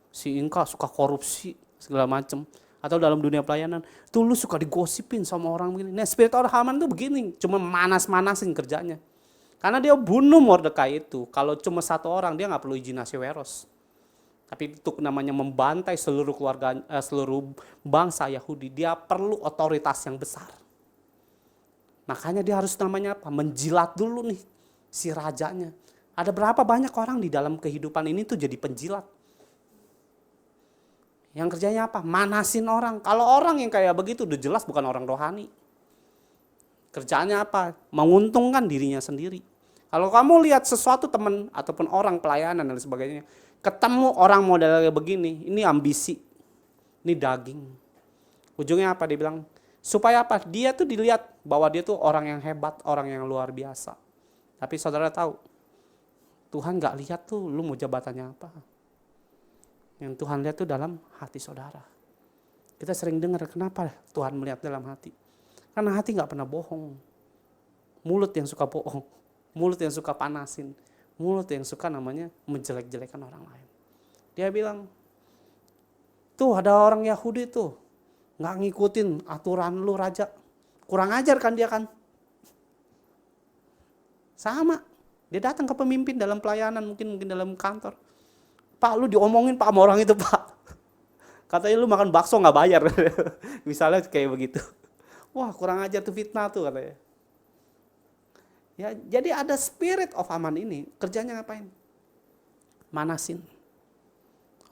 si Inka suka korupsi segala macam. Atau dalam dunia pelayanan, tuh lu suka digosipin sama orang begini. Nah, spirit of Haman tuh begini, cuma manas-manasin kerjanya. Karena dia bunuh Mordekai itu, kalau cuma satu orang dia nggak perlu izin Ahasweros. Tapi itu namanya membantai seluruh keluarga, seluruh bangsa Yahudi. Dia perlu otoritas yang besar. Makanya dia harus namanya apa? Menjilat dulu nih si rajanya. Ada berapa banyak orang di dalam kehidupan ini tuh jadi penjilat. Yang kerjanya apa? Manasin orang. Kalau orang yang kayak begitu udah jelas bukan orang rohani. Kerjaannya apa? Menguntungkan dirinya sendiri. Kalau kamu lihat sesuatu teman ataupun orang pelayanan dan sebagainya, ketemu orang model kayak begini, ini ambisi, ini daging. Ujungnya apa? Dia bilang, supaya apa? Dia tuh dilihat bahwa dia tuh orang yang hebat, orang yang luar biasa. Tapi saudara tahu, Tuhan gak lihat tuh lu mau jabatannya apa. Yang Tuhan lihat tuh dalam hati saudara. Kita sering dengar kenapa Tuhan melihat dalam hati. Karena hati gak pernah bohong. Mulut yang suka bohong. Mulut yang suka panasin. Mulut yang suka namanya menjelek-jelekan orang lain. Dia bilang, tuh ada orang Yahudi tuh. Gak ngikutin aturan lu raja. Kurang ajar kan dia kan. Sama. Dia datang ke pemimpin dalam pelayanan. Mungkin dalam kantor. Pak, lu diomongin Pak sama orang itu Pak. Katanya lu makan bakso gak bayar. Misalnya kayak begitu. Wah, kurang ajar tuh, fitnah tuh katanya. Ya, jadi ada spirit of Haman ini. Kerjanya ngapain? Manasin.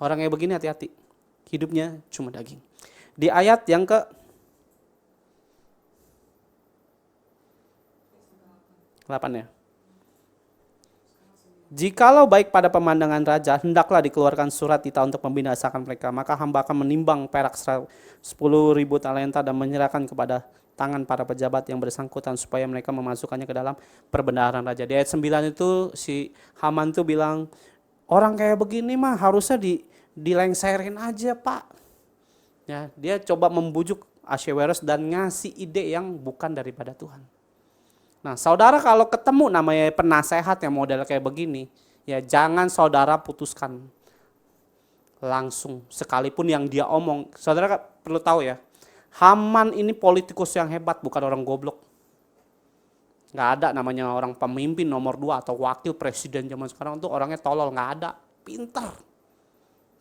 Orang kayak begini hati-hati. Hidupnya cuma daging. Di ayat yang ke 8 ya. Jikalau baik pada pemandangan raja, hendaklah dikeluarkan surat titah untuk membinasakan mereka. Maka hamba akan menimbang perak 10.000 talenta dan menyerahkan kepada tangan para pejabat yang bersangkutan supaya mereka memasukkannya ke dalam perbendaharaan raja. Di ayat 9 itu si Haman tuh bilang, orang kayak begini mah harusnya dilengserin aja Pak. Ya, dia coba membujuk Ahasveros dan ngasih ide yang bukan daripada Tuhan. Nah, saudara kalau ketemu namanya penasehat yang model kayak begini, ya jangan saudara putuskan langsung. Sekalipun yang dia omong, saudara perlu tahu ya, Haman ini politikus yang hebat, bukan orang goblok. Gak ada namanya orang pemimpin nomor 2 atau wakil presiden zaman sekarang tuh orangnya tolol, gak ada. Pintar.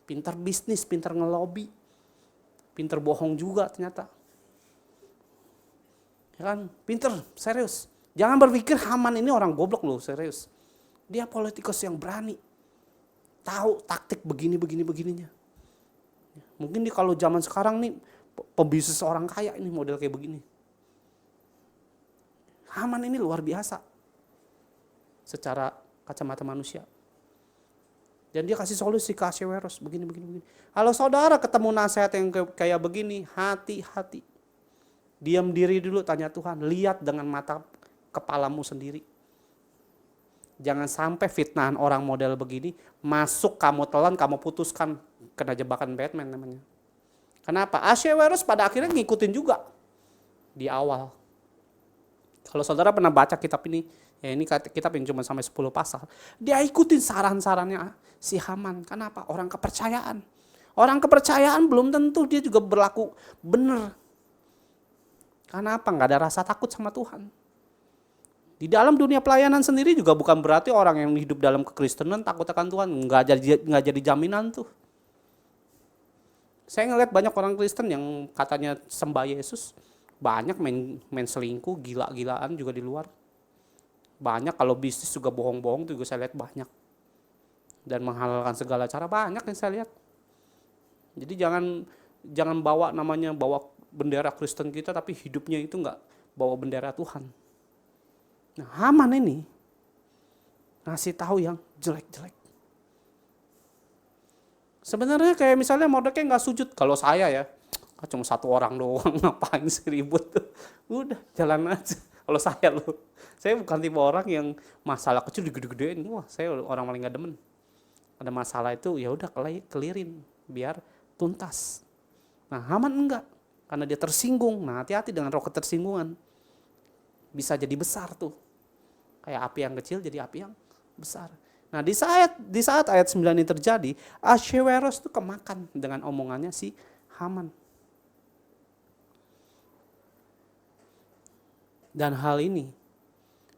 Pintar bisnis, pintar ngelobi. Pintar bohong juga ternyata. Ya kan, pintar, serius. Jangan berpikir Haman ini orang goblok loh, serius. Dia politikus yang berani. Tahu taktik begininya. Mungkin kalau zaman sekarang nih, pembisnis orang kaya ini model kayak begini. Haman ini luar biasa. Secara kacamata manusia. Dan dia kasih solusi ke Ahasveros, begini. Kalau saudara ketemu nasihat yang kayak begini, hati-hati. Diam diri dulu, tanya Tuhan. Lihat dengan mata kepalamu sendiri. Jangan sampai fitnahan orang model begini masuk, kamu telan, kamu putuskan, kena jebakan Batman namanya. Kenapa? Ahasveros pada akhirnya ngikutin juga di awal. Kalau saudara pernah baca kitab ini, ya ini kitab yang cuma sampai 10 pasal, dia ikutin saran-sarannya si Haman. Kenapa? Orang kepercayaan. Orang kepercayaan belum tentu dia juga berlaku benar. Kenapa? Nggak ada rasa takut sama Tuhan. Di dalam dunia pelayanan sendiri juga bukan berarti orang yang hidup dalam kekristenan takut akan Tuhan. Nggak jadi jaminan tuh. Saya ngeliat banyak orang Kristen yang katanya sembah Yesus, banyak main selingkuh, gila-gilaan juga di luar. Banyak kalau bisnis juga bohong-bohong tuh juga saya lihat banyak. Dan menghalalkan segala cara banyak yang saya lihat. Jadi jangan bawa bendera Kristen kita tapi hidupnya itu nggak bawa bendera Tuhan. Nah, Haman ini ngasih tahu yang jelek-jelek. Sebenarnya kayak misalnya Mordekai nggak sujud. Kalau saya ya, cuma satu orang doang, ngapain sih ribut tuh. Udah, jalan aja. Kalau saya bukan tipe orang yang masalah kecil digede-gedein. Wah, saya orang paling nggak demen. Ada masalah itu ya udah kelirin biar tuntas. Nah, Haman enggak, karena dia tersinggung. Nah, hati-hati dengan roh ketersinggungan. Bisa jadi besar tuh. Kayak api yang kecil jadi api yang besar. Nah, di saat ayat 9 ini terjadi, Ahasveros tuh kemakan dengan omongannya si Haman. Dan hal ini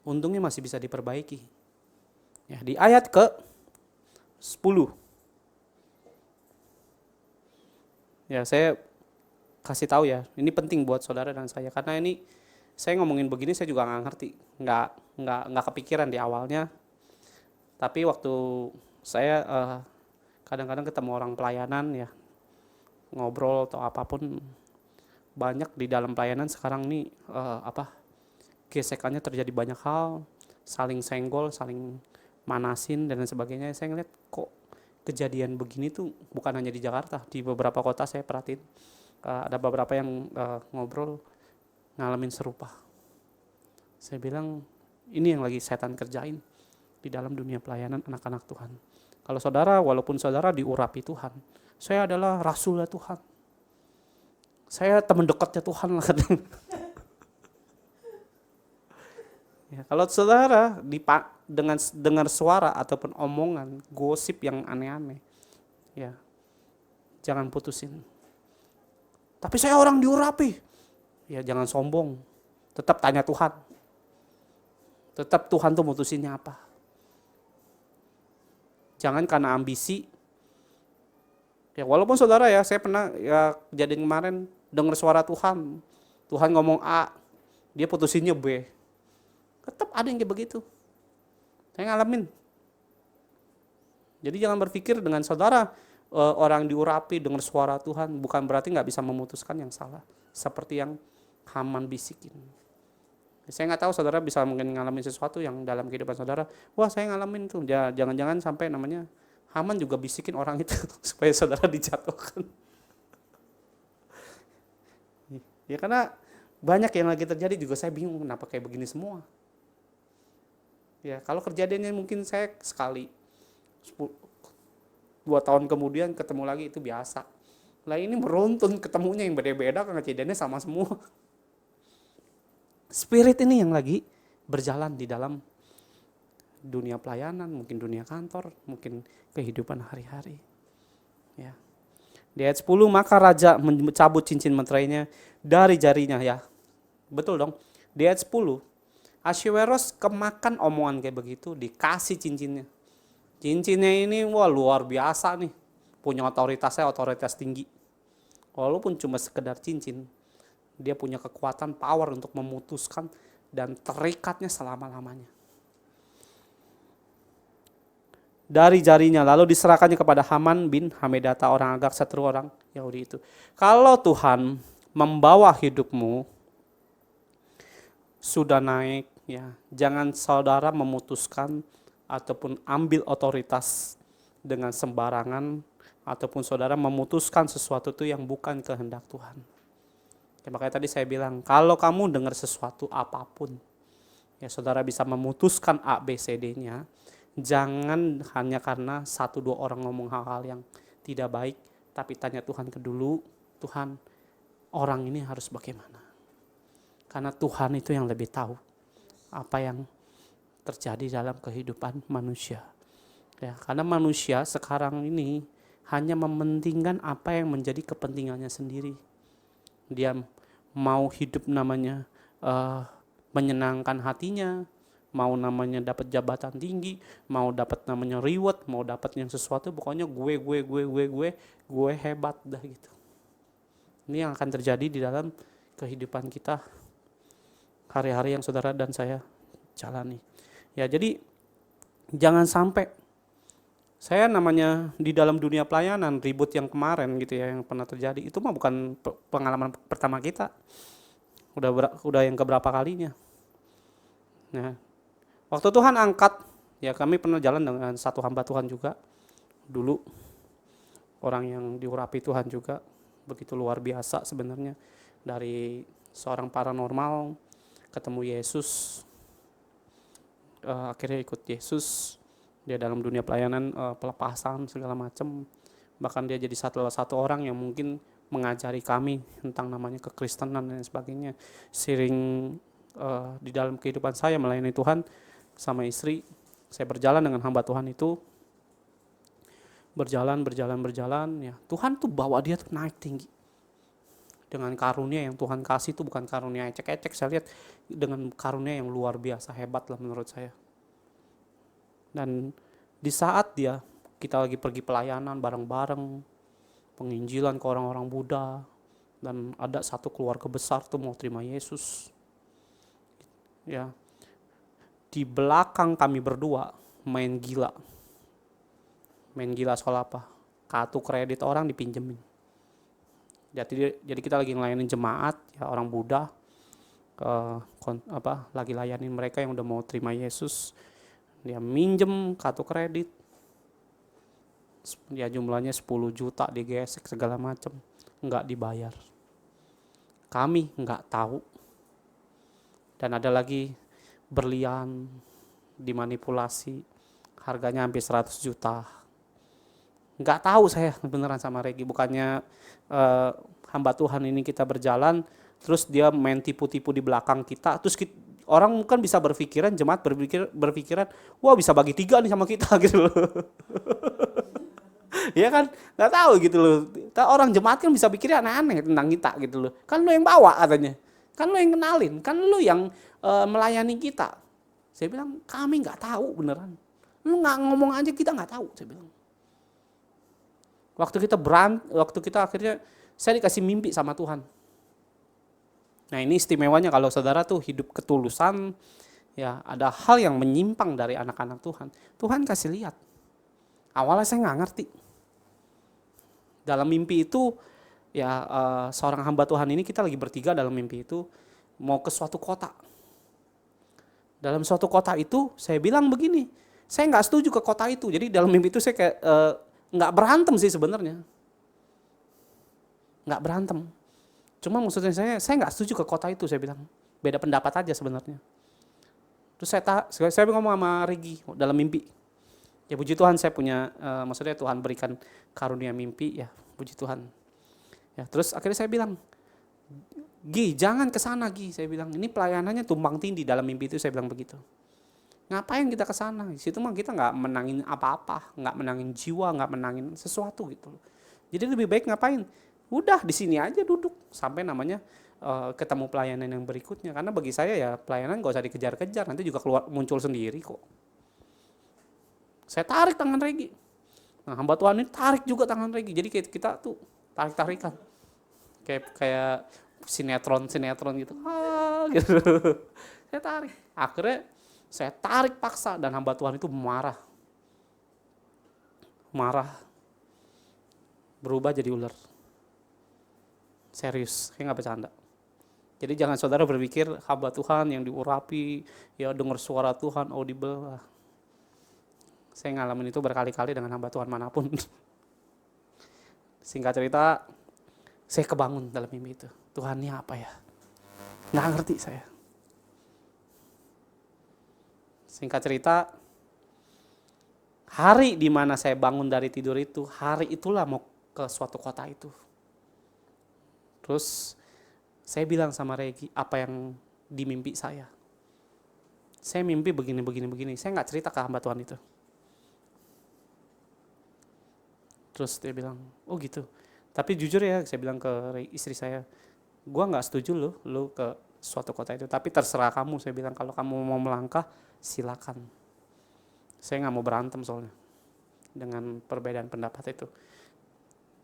untungnya masih bisa diperbaiki. Ya, di ayat ke 10. Ya, saya kasih tahu ya, ini penting buat saudara dan saya, karena ini saya ngomongin begini saya juga nggak ngerti, nggak kepikiran di awalnya, tapi waktu saya kadang-kadang ketemu orang pelayanan ya, ngobrol atau apapun, banyak di dalam pelayanan sekarang nih gesekannya terjadi banyak hal, saling senggol, saling manasin dan lain sebagainya. Saya ngeliat kok kejadian begini tuh bukan hanya di Jakarta, di beberapa kota saya perhatiin ada beberapa yang ngobrol ngalamin serupa. Saya bilang ini yang lagi setan kerjain di dalam dunia pelayanan anak-anak Tuhan. Kalau saudara, walaupun saudara diurapi Tuhan, saya adalah rasulnya Tuhan, saya teman dekatnya Tuhan lah. Ya, kalau saudara dengan dengar suara ataupun omongan, gosip yang aneh-aneh, ya jangan putusin. Tapi saya orang diurapi, ya jangan sombong. Tetap tanya Tuhan. Tetap Tuhan tuh mutusinnya apa. Jangan karena ambisi. Ya walaupun saudara ya, saya pernah ya kejadian kemarin dengar suara Tuhan. Tuhan ngomong A, dia putusinnya B. Tetap ada yang kayak begitu. Saya ngalamin. Jadi jangan berpikir dengan saudara orang diurapi dengar suara Tuhan, bukan berarti nggak bisa memutuskan yang salah. Seperti yang Haman bisikin. Saya nggak tahu saudara bisa mungkin ngalamin sesuatu yang dalam kehidupan saudara. Wah saya ngalamin tuh. Jangan-jangan sampai namanya Haman juga bisikin orang itu supaya saudara dijatuhkan. Ya karena banyak yang lagi terjadi juga saya bingung kenapa kayak begini semua. Ya kalau kejadiannya mungkin saya sekali 2 tahun kemudian ketemu lagi itu biasa. Lah ini beruntun ketemunya yang beda-beda karena kejadiannya sama semua. Spirit ini yang lagi berjalan di dalam dunia pelayanan, mungkin dunia kantor, mungkin kehidupan hari-hari. Ya. Di ayat 10, maka raja mencabut cincin menterainya dari jarinya, ya. Betul dong. Di ayat 10, Ahasuerus kemakan omongan kayak begitu, dikasih cincinnya. Cincinnya ini wah luar biasa nih. Punya otoritasnya otoritas tinggi. Walaupun cuma sekedar cincin, dia punya kekuatan power untuk memutuskan dan terikatnya selama-lamanya. Dari jarinya lalu diserahkannya kepada Haman bin Hamedata, orang Agag, seteru orang Yahudi itu. Kalau Tuhan membawa hidupmu sudah naik, ya, jangan saudara memutuskan ataupun ambil otoritas dengan sembarangan, ataupun saudara memutuskan sesuatu itu yang bukan kehendak Tuhan. Ya, makanya tadi saya bilang, kalau kamu dengar sesuatu apapun, ya saudara bisa memutuskan A, B, C, D-nya, jangan hanya karena 1-2 orang ngomong hal-hal yang tidak baik, tapi tanya Tuhan dulu, Tuhan, orang ini harus bagaimana? Karena Tuhan itu yang lebih tahu apa yang terjadi dalam kehidupan manusia. Ya, karena manusia sekarang ini hanya mementingkan apa yang menjadi kepentingannya sendiri. Dia mau hidup namanya menyenangkan hatinya, mau namanya dapat jabatan tinggi, mau dapat namanya reward, mau dapat yang sesuatu, pokoknya gue hebat dah gitu. Ini yang akan terjadi di dalam kehidupan kita hari-hari yang saudara dan saya jalani. Ya, jadi jangan sampai saya namanya di dalam dunia pelayanan, ribut yang kemarin gitu ya yang pernah terjadi, itu mah bukan pengalaman pertama kita. Udah yang keberapa kalinya. Nah, waktu Tuhan angkat, ya kami pernah jalan dengan satu hamba Tuhan juga dulu, orang yang diurapi Tuhan juga, begitu luar biasa sebenarnya, dari seorang paranormal ketemu Yesus, akhirnya ikut Yesus, dia dalam dunia pelayanan, pelepasan segala macam, bahkan dia jadi satu orang yang mungkin mengajari kami tentang namanya kekristenan dan sebagainya. Sering di dalam kehidupan saya melayani Tuhan sama istri, saya berjalan dengan hamba Tuhan itu, berjalan ya Tuhan tuh bawa dia tuh naik tinggi dengan karunia yang Tuhan kasih. Itu bukan karunia ecek-ecek, saya lihat dengan karunia yang luar biasa hebat lah menurut saya. Dan di saat kita lagi pergi pelayanan bareng-bareng, penginjilan ke orang-orang Buddha, dan ada satu keluarga besar tuh mau terima Yesus. Ya, di belakang kami berdua main gila soal apa? Kartu kredit orang dipinjemin. Jadi kita lagi ngelayanin jemaat, ya orang Buddha, lagi layanin mereka yang udah mau terima Yesus. Dia minjem kartu kredit, dia jumlahnya 10 juta digesek segala macam, nggak dibayar. Kami nggak tahu. Dan ada lagi berlian dimanipulasi, harganya hampir 100 juta. Nggak tahu saya beneran sama Regi, bukannya hamba Tuhan ini kita berjalan, terus dia main tipu-tipu di belakang kita, terus orang kan bisa berpikiran, jemaat berpikiran, wah bisa bagi 3 nih sama kita gitu loh. Ya kan, nggak tahu gitu loh. Orang jemaat kan bisa pikirnya aneh-aneh tentang kita gitu loh. Kan lo yang bawa katanya, kan lo yang kenalin, kan lo yang melayani kita. Saya bilang kami nggak tahu beneran. Lo nggak ngomong aja kita nggak tahu, saya bilang. Waktu kita akhirnya saya dikasih mimpi sama Tuhan. Nah ini istimewanya kalau saudara tuh hidup ketulusan, ya ada hal yang menyimpang dari anak-anak Tuhan. Tuhan kasih lihat. Awalnya saya nggak ngerti. Dalam mimpi itu, ya seorang hamba Tuhan ini kita lagi bertiga dalam mimpi itu mau ke suatu kota. Dalam suatu kota itu saya bilang begini, saya nggak setuju ke kota itu. Jadi dalam mimpi itu saya kayak nggak berantem sih sebenarnya, nggak berantem. Cuma maksudnya saya nggak setuju ke kota itu, saya bilang beda pendapat aja sebenarnya. Terus saya ngomong sama Regi dalam mimpi. Ya puji Tuhan saya punya, maksudnya Tuhan berikan karunia mimpi, ya puji Tuhan. Ya terus akhirnya saya bilang, Gi jangan kesana Gi, saya bilang ini pelayanannya tumpang tindih. Dalam mimpi itu saya bilang begitu. Ngapain kita kesana? Di situ mah kita nggak menangin apa-apa, nggak menangin jiwa, nggak menangin sesuatu gitu. Jadi lebih baik ngapain? Udah di sini aja duduk sampai namanya ketemu pelayanan yang berikutnya. Karena bagi saya ya pelayanan nggak usah dikejar-kejar, nanti juga muncul sendiri kok. Saya tarik tangan Regi. Nah, hamba Tuhan ini tarik juga tangan Regi. Jadi kita tuh tarik-tarikan. Kayak sinetron gitu. Gitu. Saya tarik. Akhirnya saya tarik paksa dan hamba Tuhan itu marah. Berubah jadi ular. Serius, saya nggak bercanda. Jadi jangan saudara berpikir hamba Tuhan yang diurapi, ya dengar suara Tuhan audible. Saya ngalamin itu berkali-kali dengan hamba Tuhan manapun. Singkat cerita, saya kebangun dalam mimpi itu. Tuhan ini apa ya? Nggak ngerti saya. Singkat cerita, hari di mana saya bangun dari tidur itu, hari itulah mau ke suatu kota itu. Terus saya bilang sama Regi apa yang di mimpi saya. Saya mimpi begini. Saya nggak cerita ke hamba Tuhan itu. Terus dia bilang, oh gitu. Tapi jujur ya, saya bilang ke istri saya, gue nggak setuju lo ke suatu kota itu. Tapi terserah kamu, saya bilang kalau kamu mau melangkah, silakan. Saya nggak mau berantem soalnya dengan perbedaan pendapat itu.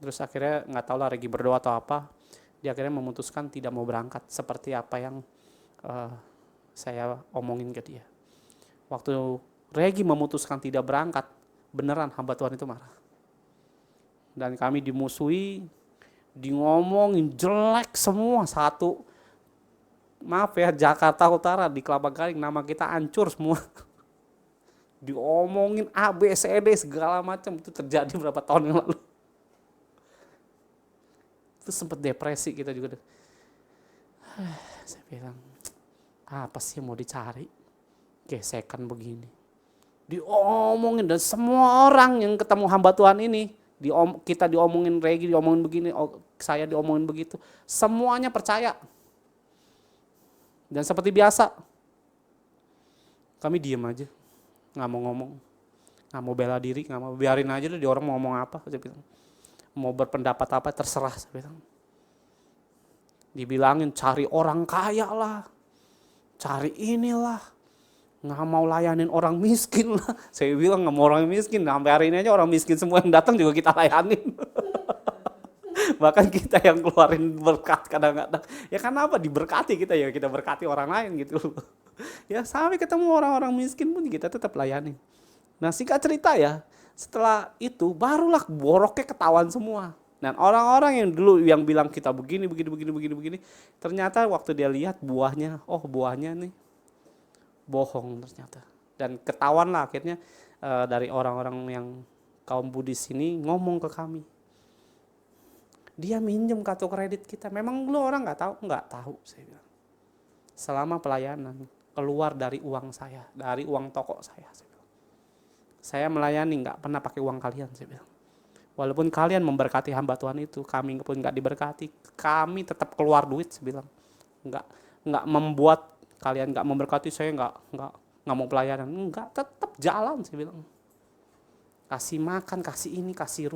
Terus akhirnya nggak tahu lah Regi berdoa atau apa, dia akhirnya memutuskan tidak mau berangkat seperti apa yang saya omongin ke dia. Waktu Regi memutuskan tidak berangkat, beneran hamba Tuhan itu marah. Dan kami dimusuhi, ngomongin jelek semua satu. Maaf ya, Jakarta Utara di Kelapa Gading nama kita hancur semua. Diomongin A, B, C, D segala macam. Itu terjadi berapa tahun yang lalu. Itu sempat depresi kita juga. Saya bilang, apa sih yang mau dicari? Gesekan begini. Diomongin dan semua orang yang ketemu hamba Tuhan ini, kita diomongin Regi, diomongin begini, saya diomongin begitu. Semuanya percaya. Dan seperti biasa, kami diem aja, nggak mau ngomong, nggak mau bela diri, nggak mau, biarin aja deh, orang mau ngomong apa, saya bilang. Mau berpendapat apa terserah, saya bilang. Dibilangin cari orang kaya lah, cari inilah, nggak mau layanin orang miskin lah. Saya bilang nggak mau orang miskin, sampai hari ini aja orang miskin semua yang datang juga kita layanin. Bahkan kita yang keluarin berkat kadang-kadang. Ya karena apa? Diberkati kita ya, kita berkati orang lain gitu. Ya sampai ketemu orang-orang miskin pun kita tetap layani. Nah singkat cerita ya, setelah itu barulah boroknya ketahuan semua. Dan orang-orang yang dulu yang bilang kita begini, ternyata waktu dia lihat buahnya, oh buahnya nih bohong ternyata. Dan ketahuan lah akhirnya dari orang-orang yang kaum Buddhis ini ngomong ke kami. Dia minjem kartu kredit kita. Memang lu orang nggak tahu? Nggak tahu, saya bilang. Selama pelayanan keluar dari uang saya, dari uang toko saya bilang. Saya melayani nggak pernah pakai uang kalian, saya bilang. Walaupun kalian memberkati hamba Tuhan itu, kami pun nggak diberkati. Kami tetap keluar duit, saya bilang. Nggak membuat kalian nggak memberkati saya, nggak mau pelayanan, nggak, tetap jalan, saya bilang. Kasih makan, kasih ini, kasih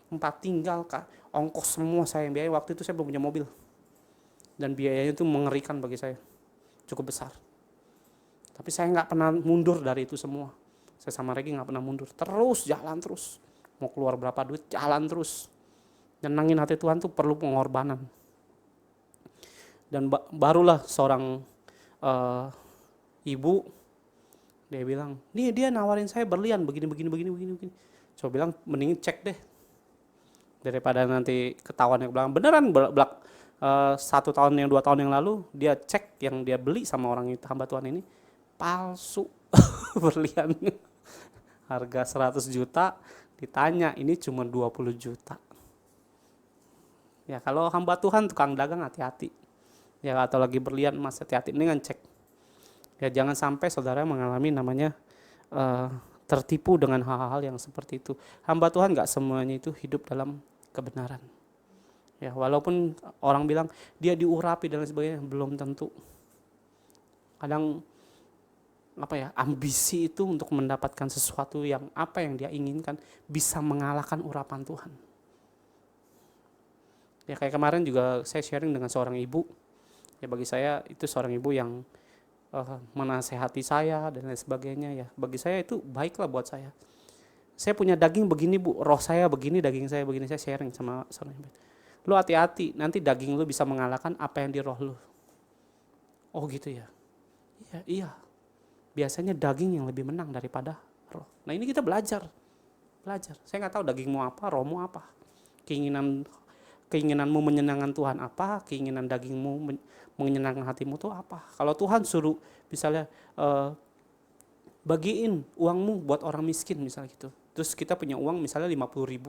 tempat tinggal, ongkos semua saya yang biaya. Waktu itu saya belum punya mobil. Dan biayanya itu mengerikan bagi saya. Cukup besar. Tapi saya nggak pernah mundur dari itu semua. Saya sama Regi nggak pernah mundur. Terus, jalan terus. Mau keluar berapa duit, jalan terus. Nyenangin hati Tuhan tuh perlu pengorbanan. Dan barulah seorang ibu, dia bilang, nih dia nawarin saya berlian begini. Coba bilang, mending cek deh. Daripada nanti ketahuan yang belakang. Beneran 1 tahun yang 2 tahun yang lalu, dia cek yang dia beli sama orang itu, hamba Tuhan ini, palsu berliannya. Harga 100 juta, ditanya ini cuma 20 juta. Ya kalau hamba Tuhan, tukang dagang hati-hati. Ya atau lagi berlian, mas hati-hati, ini kan cek. Ya jangan sampai saudara mengalami namanya tertipu dengan hal-hal yang seperti itu. Hamba Tuhan nggak semuanya itu hidup dalam kebenaran. Ya walaupun orang bilang dia diurapi dan sebagainya, belum tentu. Kadang ambisi itu untuk mendapatkan sesuatu yang apa yang dia inginkan bisa mengalahkan urapan Tuhan. Ya kayak kemarin juga saya sharing dengan seorang ibu. Ya bagi saya itu seorang ibu yang menasehati saya dan lain sebagainya ya. Bagi saya itu baiklah buat saya. Saya punya daging begini bu, roh saya begini, daging saya begini. Saya sharing sama seorang ibu. Lu hati-hati, nanti daging lu bisa mengalahkan apa yang di roh lu. Oh gitu ya. Iya. Biasanya daging yang lebih menang daripada roh. Nah ini kita belajar. Saya nggak tahu dagingmu apa, rohmu apa. Keinginanmu menyenangkan Tuhan apa, keinginan dagingmu menyenangkan hatimu itu apa. Kalau Tuhan suruh misalnya bagiin uangmu buat orang miskin misalnya gitu. Terus kita punya uang misalnya 50.000.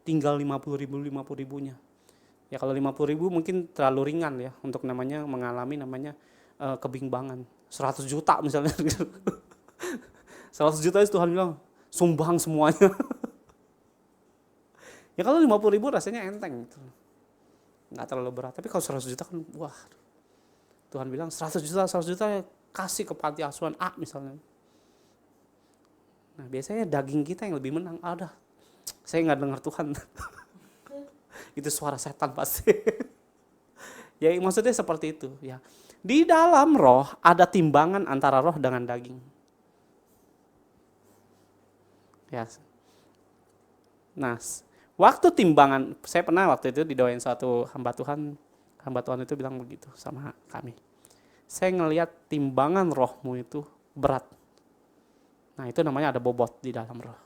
Tinggal 50.000-nya. Ya kalau 50.000 mungkin terlalu ringan ya untuk mengalami kebimbangan. 100 juta misalnya. 100 juta itu Tuhan bilang sumbang semuanya. Ya kalau 50.000 rasanya enteng gitu. Nggak terlalu berat. Tapi kalau 100 juta kan wah. Tuhan bilang 100 juta kasih ke panti asuhan A misalnya. Nah biasanya daging kita yang lebih menang. Saya nggak dengar Tuhan. Itu suara setan pasti. Ya maksudnya seperti itu ya. Di dalam roh ada timbangan antara roh dengan daging. Ya. Nah, waktu timbangan, saya pernah waktu itu didoain suatu hamba Tuhan itu bilang begitu sama kami. Saya ngelihat timbangan rohmu itu berat. Nah itu namanya ada bobot di dalam roh.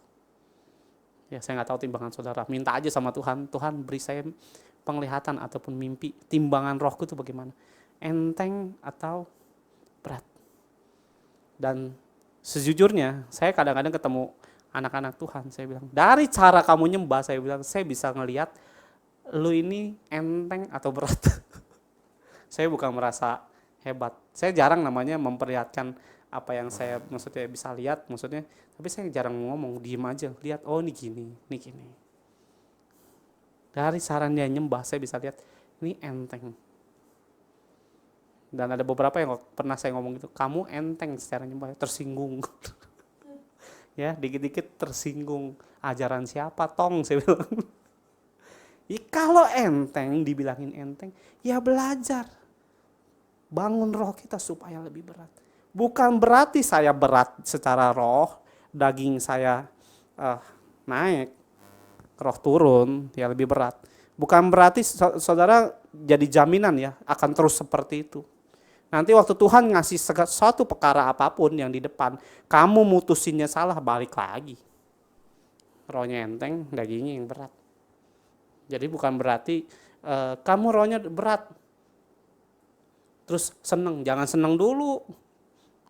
Ya saya nggak tahu timbangan saudara. Minta aja sama Tuhan, Tuhan beri saya penglihatan ataupun mimpi. Timbangan rohku itu bagaimana? Enteng atau berat. Dan sejujurnya saya kadang-kadang ketemu anak-anak Tuhan, saya bilang, dari cara kamu nyembah, saya bilang, saya bisa ngelihat lu ini enteng atau berat. Saya bukan merasa hebat. Saya jarang memperlihatkan apa yang saya maksudnya bisa lihat, tapi saya jarang ngomong, diem aja, lihat, oh ini gini. Dari saran dia nyembah, saya bisa lihat, ini enteng. Dan ada beberapa yang pernah saya ngomong gitu, kamu enteng secara nyembah, tersinggung. Ya dikit-dikit tersinggung, ajaran siapa tong, saya bilang. Ya, kalau enteng, dibilangin enteng, ya belajar. Bangun roh kita supaya lebih berat. Bukan berarti saya berat secara roh, daging saya naik, roh turun, ya lebih berat. Bukan berarti saudara jadi jaminan ya akan terus seperti itu. Nanti waktu Tuhan ngasih suatu perkara apapun yang di depan, kamu mutusinnya salah, balik lagi. Rohnya enteng, dagingnya yang berat. Jadi bukan berarti kamu rohnya berat, terus seneng. Jangan seneng dulu.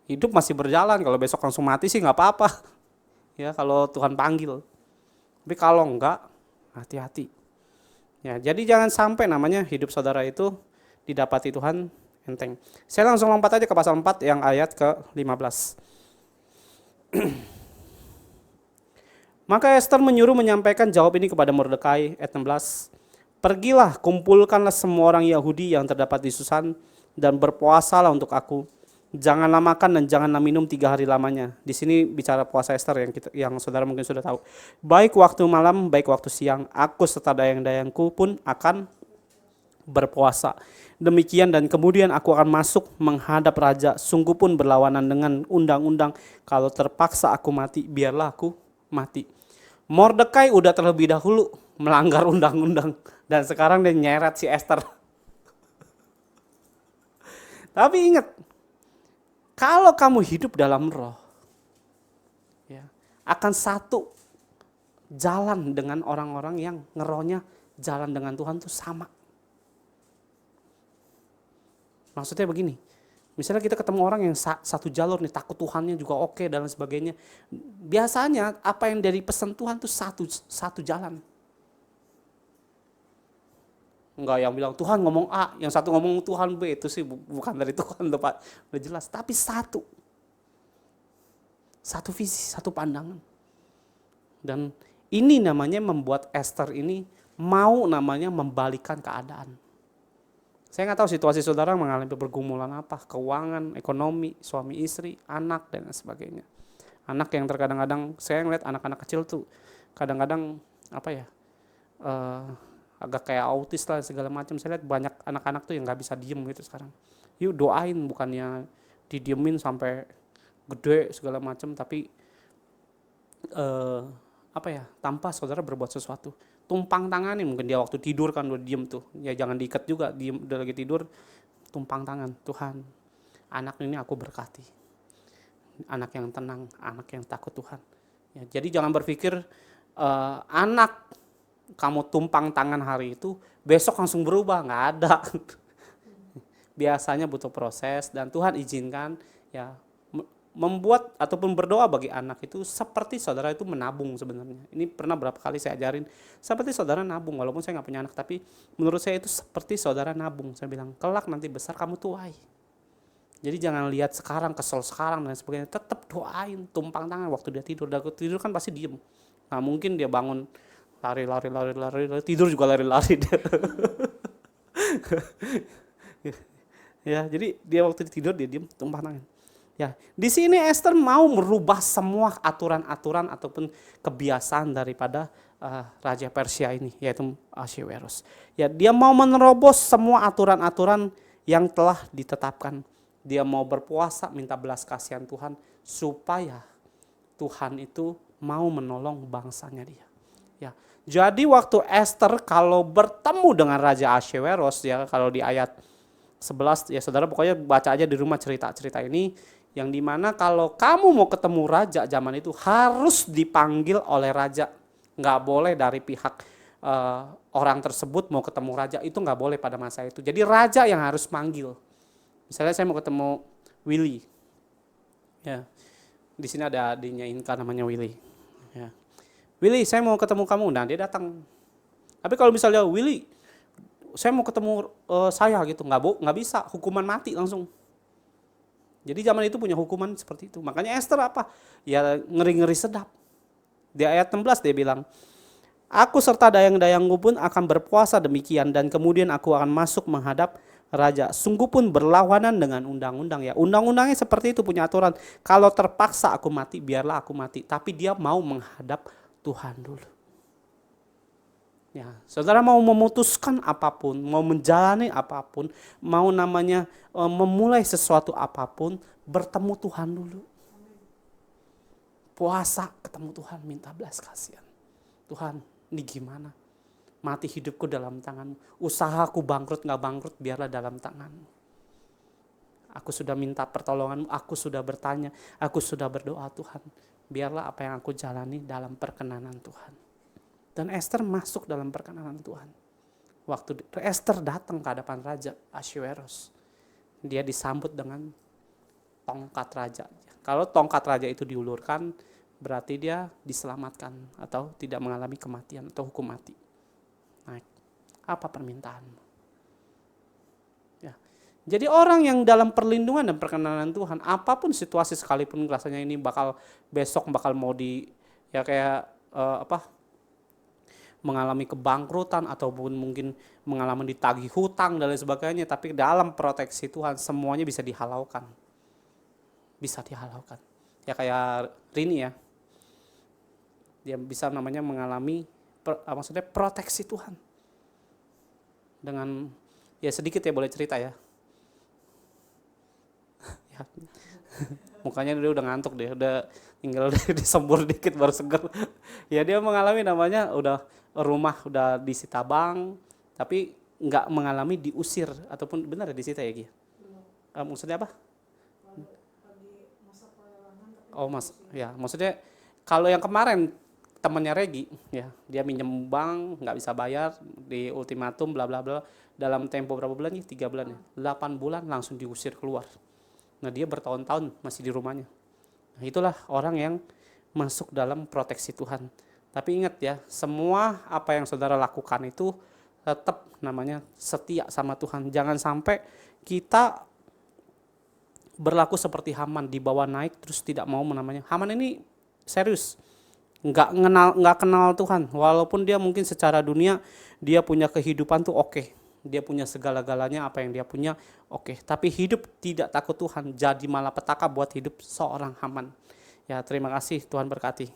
Hidup masih berjalan, kalau besok langsung mati sih nggak apa-apa. Ya kalau Tuhan panggil. Tapi kalau enggak, hati-hati. Ya, jadi jangan sampai namanya hidup saudara itu didapati Tuhan enteng. Saya langsung lompat aja ke pasal 4 yang ayat ke-15. Maka Esther menyuruh menyampaikan jawab ini kepada Mordekai, ayat 16. Pergilah, kumpulkanlah semua orang Yahudi yang terdapat di Susan dan berpuasalah untuk aku. Janganlah makan dan janganlah minum 3 hari lamanya. Di sini bicara puasa Esther yang saudara mungkin sudah tahu. Baik waktu malam, baik waktu siang, aku serta dayang-dayangku pun akan berpuasa. Demikian dan kemudian aku akan masuk menghadap raja. Sungguh pun berlawanan dengan undang-undang. Kalau terpaksa aku mati, biarlah aku mati. Mordekai udah terlebih dahulu melanggar undang-undang. Dan sekarang dia nyeret si Esther. Tapi ingat, kalau kamu hidup dalam roh, ya, akan satu jalan dengan orang-orang yang ngerohnya jalan dengan Tuhan tuh sama. Maksudnya begini, misalnya kita ketemu orang yang satu jalur nih, takut Tuhannya juga oke dan sebagainya. Biasanya apa yang dari pesan Tuhan tuh satu jalan. Enggak yang bilang Tuhan ngomong A, yang satu ngomong Tuhan B, itu sih bukan dari Tuhan tuh Pak, udah jelas. Tapi satu visi, satu pandangan. Dan ini namanya membuat Esther ini mau namanya membalikan keadaan. Saya nggak tahu situasi saudara mengalami pergumulan apa, keuangan, ekonomi, suami istri, anak dan sebagainya. Anak yang terkadang-kadang saya ngeliat anak-anak kecil tuh kadang-kadang apa ya, agak kayak autis lah segala macam. Saya lihat banyak anak-anak tuh yang nggak bisa diem gitu sekarang. Yuk doain, bukannya didiemin sampai gede segala macam, tapi apa ya, tanpa saudara berbuat sesuatu. Tumpang tangan nih, mungkin dia waktu tidur kan udah diem tuh, ya jangan diikat juga, diem udah lagi tidur, tumpang tangan. Tuhan, anak ini aku berkati, anak yang tenang, anak yang takut Tuhan. Ya, jadi jangan berpikir anak kamu tumpang tangan hari itu besok langsung berubah, nggak ada. Biasanya butuh proses dan Tuhan izinkan ya membuat ataupun berdoa bagi anak itu seperti saudara itu menabung sebenarnya. Ini pernah berapa kali saya ajarin, seperti saudara nabung, walaupun saya nggak punya anak, tapi menurut saya itu seperti saudara nabung. Saya bilang, kelak nanti besar kamu tuai. Jadi jangan lihat sekarang, kesel sekarang dan sebagainya, tetap doain, tumpang tangan waktu dia tidur. Dan tidur kan pasti diem. Nah mungkin dia bangun lari, tidur juga lari-lari. Ya, jadi dia waktu tidur dia diem, tumpang tangan. Ya, di sini Esther mau merubah semua aturan-aturan ataupun kebiasaan daripada Raja Persia ini, yaitu Ahasveros. Ya, dia mau menerobos semua aturan-aturan yang telah ditetapkan. Dia mau berpuasa, minta belas kasihan Tuhan supaya Tuhan itu mau menolong bangsanya dia. Ya, jadi waktu Esther kalau bertemu dengan Raja Ahasveros, ya kalau di ayat 11 ya saudara pokoknya baca aja di rumah cerita-cerita ini, yang dimana kalau kamu mau ketemu raja zaman itu harus dipanggil oleh raja, nggak boleh dari pihak orang tersebut mau ketemu raja, itu nggak boleh pada masa itu. Jadi raja yang harus manggil. Misalnya saya mau ketemu Willy, ya di sini ada adiknya Inka namanya Willy, ya. Willy saya mau ketemu kamu, nah dia datang. Tapi kalau misalnya Willy saya mau ketemu saya gitu, nggak bisa, hukuman mati langsung. Jadi zaman itu punya hukuman seperti itu. Makanya Esther apa? Ya ngeri-ngeri sedap. Di ayat 16 dia bilang, aku serta dayang-dayangku pun akan berpuasa demikian dan kemudian aku akan masuk menghadap raja. Sungguh pun berlawanan dengan undang-undang ya. Undang-undangnya seperti itu, punya aturan. Kalau terpaksa aku mati, biarlah aku mati. Tapi dia mau menghadap Tuhan dulu. Ya, saudara mau memutuskan apapun, mau menjalani apapun, mau namanya memulai sesuatu apapun, bertemu Tuhan dulu. Puasa, ketemu Tuhan, minta belas kasihan. Tuhan, ini gimana? Mati hidupku dalam tangan-Mu. Usahaku bangkrut nggak bangkrut biarlah dalam tangan-Mu. Aku sudah minta pertolongan-Mu, aku sudah bertanya, aku sudah berdoa Tuhan. Biarlah apa yang aku jalani dalam perkenanan Tuhan. Dan Esther masuk dalam perkenanan Tuhan. Waktu Esther datang ke hadapan Raja Ahasveros, dia disambut dengan tongkat raja. Kalau tongkat raja itu diulurkan, berarti dia diselamatkan atau tidak mengalami kematian atau hukum mati. Nah, apa permintaanmu? Ya. Jadi orang yang dalam perlindungan dan perkenanan Tuhan, apapun situasi sekalipun rasanya ini besok bakal mau mengalami kebangkrutan ataupun mungkin mengalami ditagih hutang dan lain sebagainya, tapi dalam proteksi Tuhan semuanya bisa dihalaukan. Bisa dihalaukan. Ya kayak Rini ya. Dia bisa mengalami proteksi Tuhan. Dengan ya sedikit ya boleh cerita ya. Ya. Mukanya dia udah ngantuk deh, udah tinggal disembur dikit baru seger. Ya dia mengalami udah rumah udah disita bank, tapi nggak mengalami diusir ataupun benar ya disita ya Ki? Maksudnya apa? Oh maksudnya kalau yang kemarin temannya Regi ya, dia minjem bank nggak bisa bayar, di ultimatum bla bla bla, dalam tempo berapa bulan nih? 3 bulan ya, 8 bulan langsung diusir keluar. Nah dia bertahun-tahun masih di rumahnya. Nah itulah orang yang masuk dalam proteksi Tuhan. Tapi ingat ya, semua apa yang saudara lakukan itu tetap setia sama Tuhan. Jangan sampai kita berlaku seperti Haman, dibawa naik terus tidak mau Haman ini serius, nggak kenal Tuhan. Walaupun dia mungkin secara dunia dia punya kehidupan tuh oke. Dia punya segala-galanya, apa yang dia punya oke. Tapi hidup tidak takut Tuhan, jadi malapetaka buat hidup seorang Haman. Ya terima kasih, Tuhan berkati.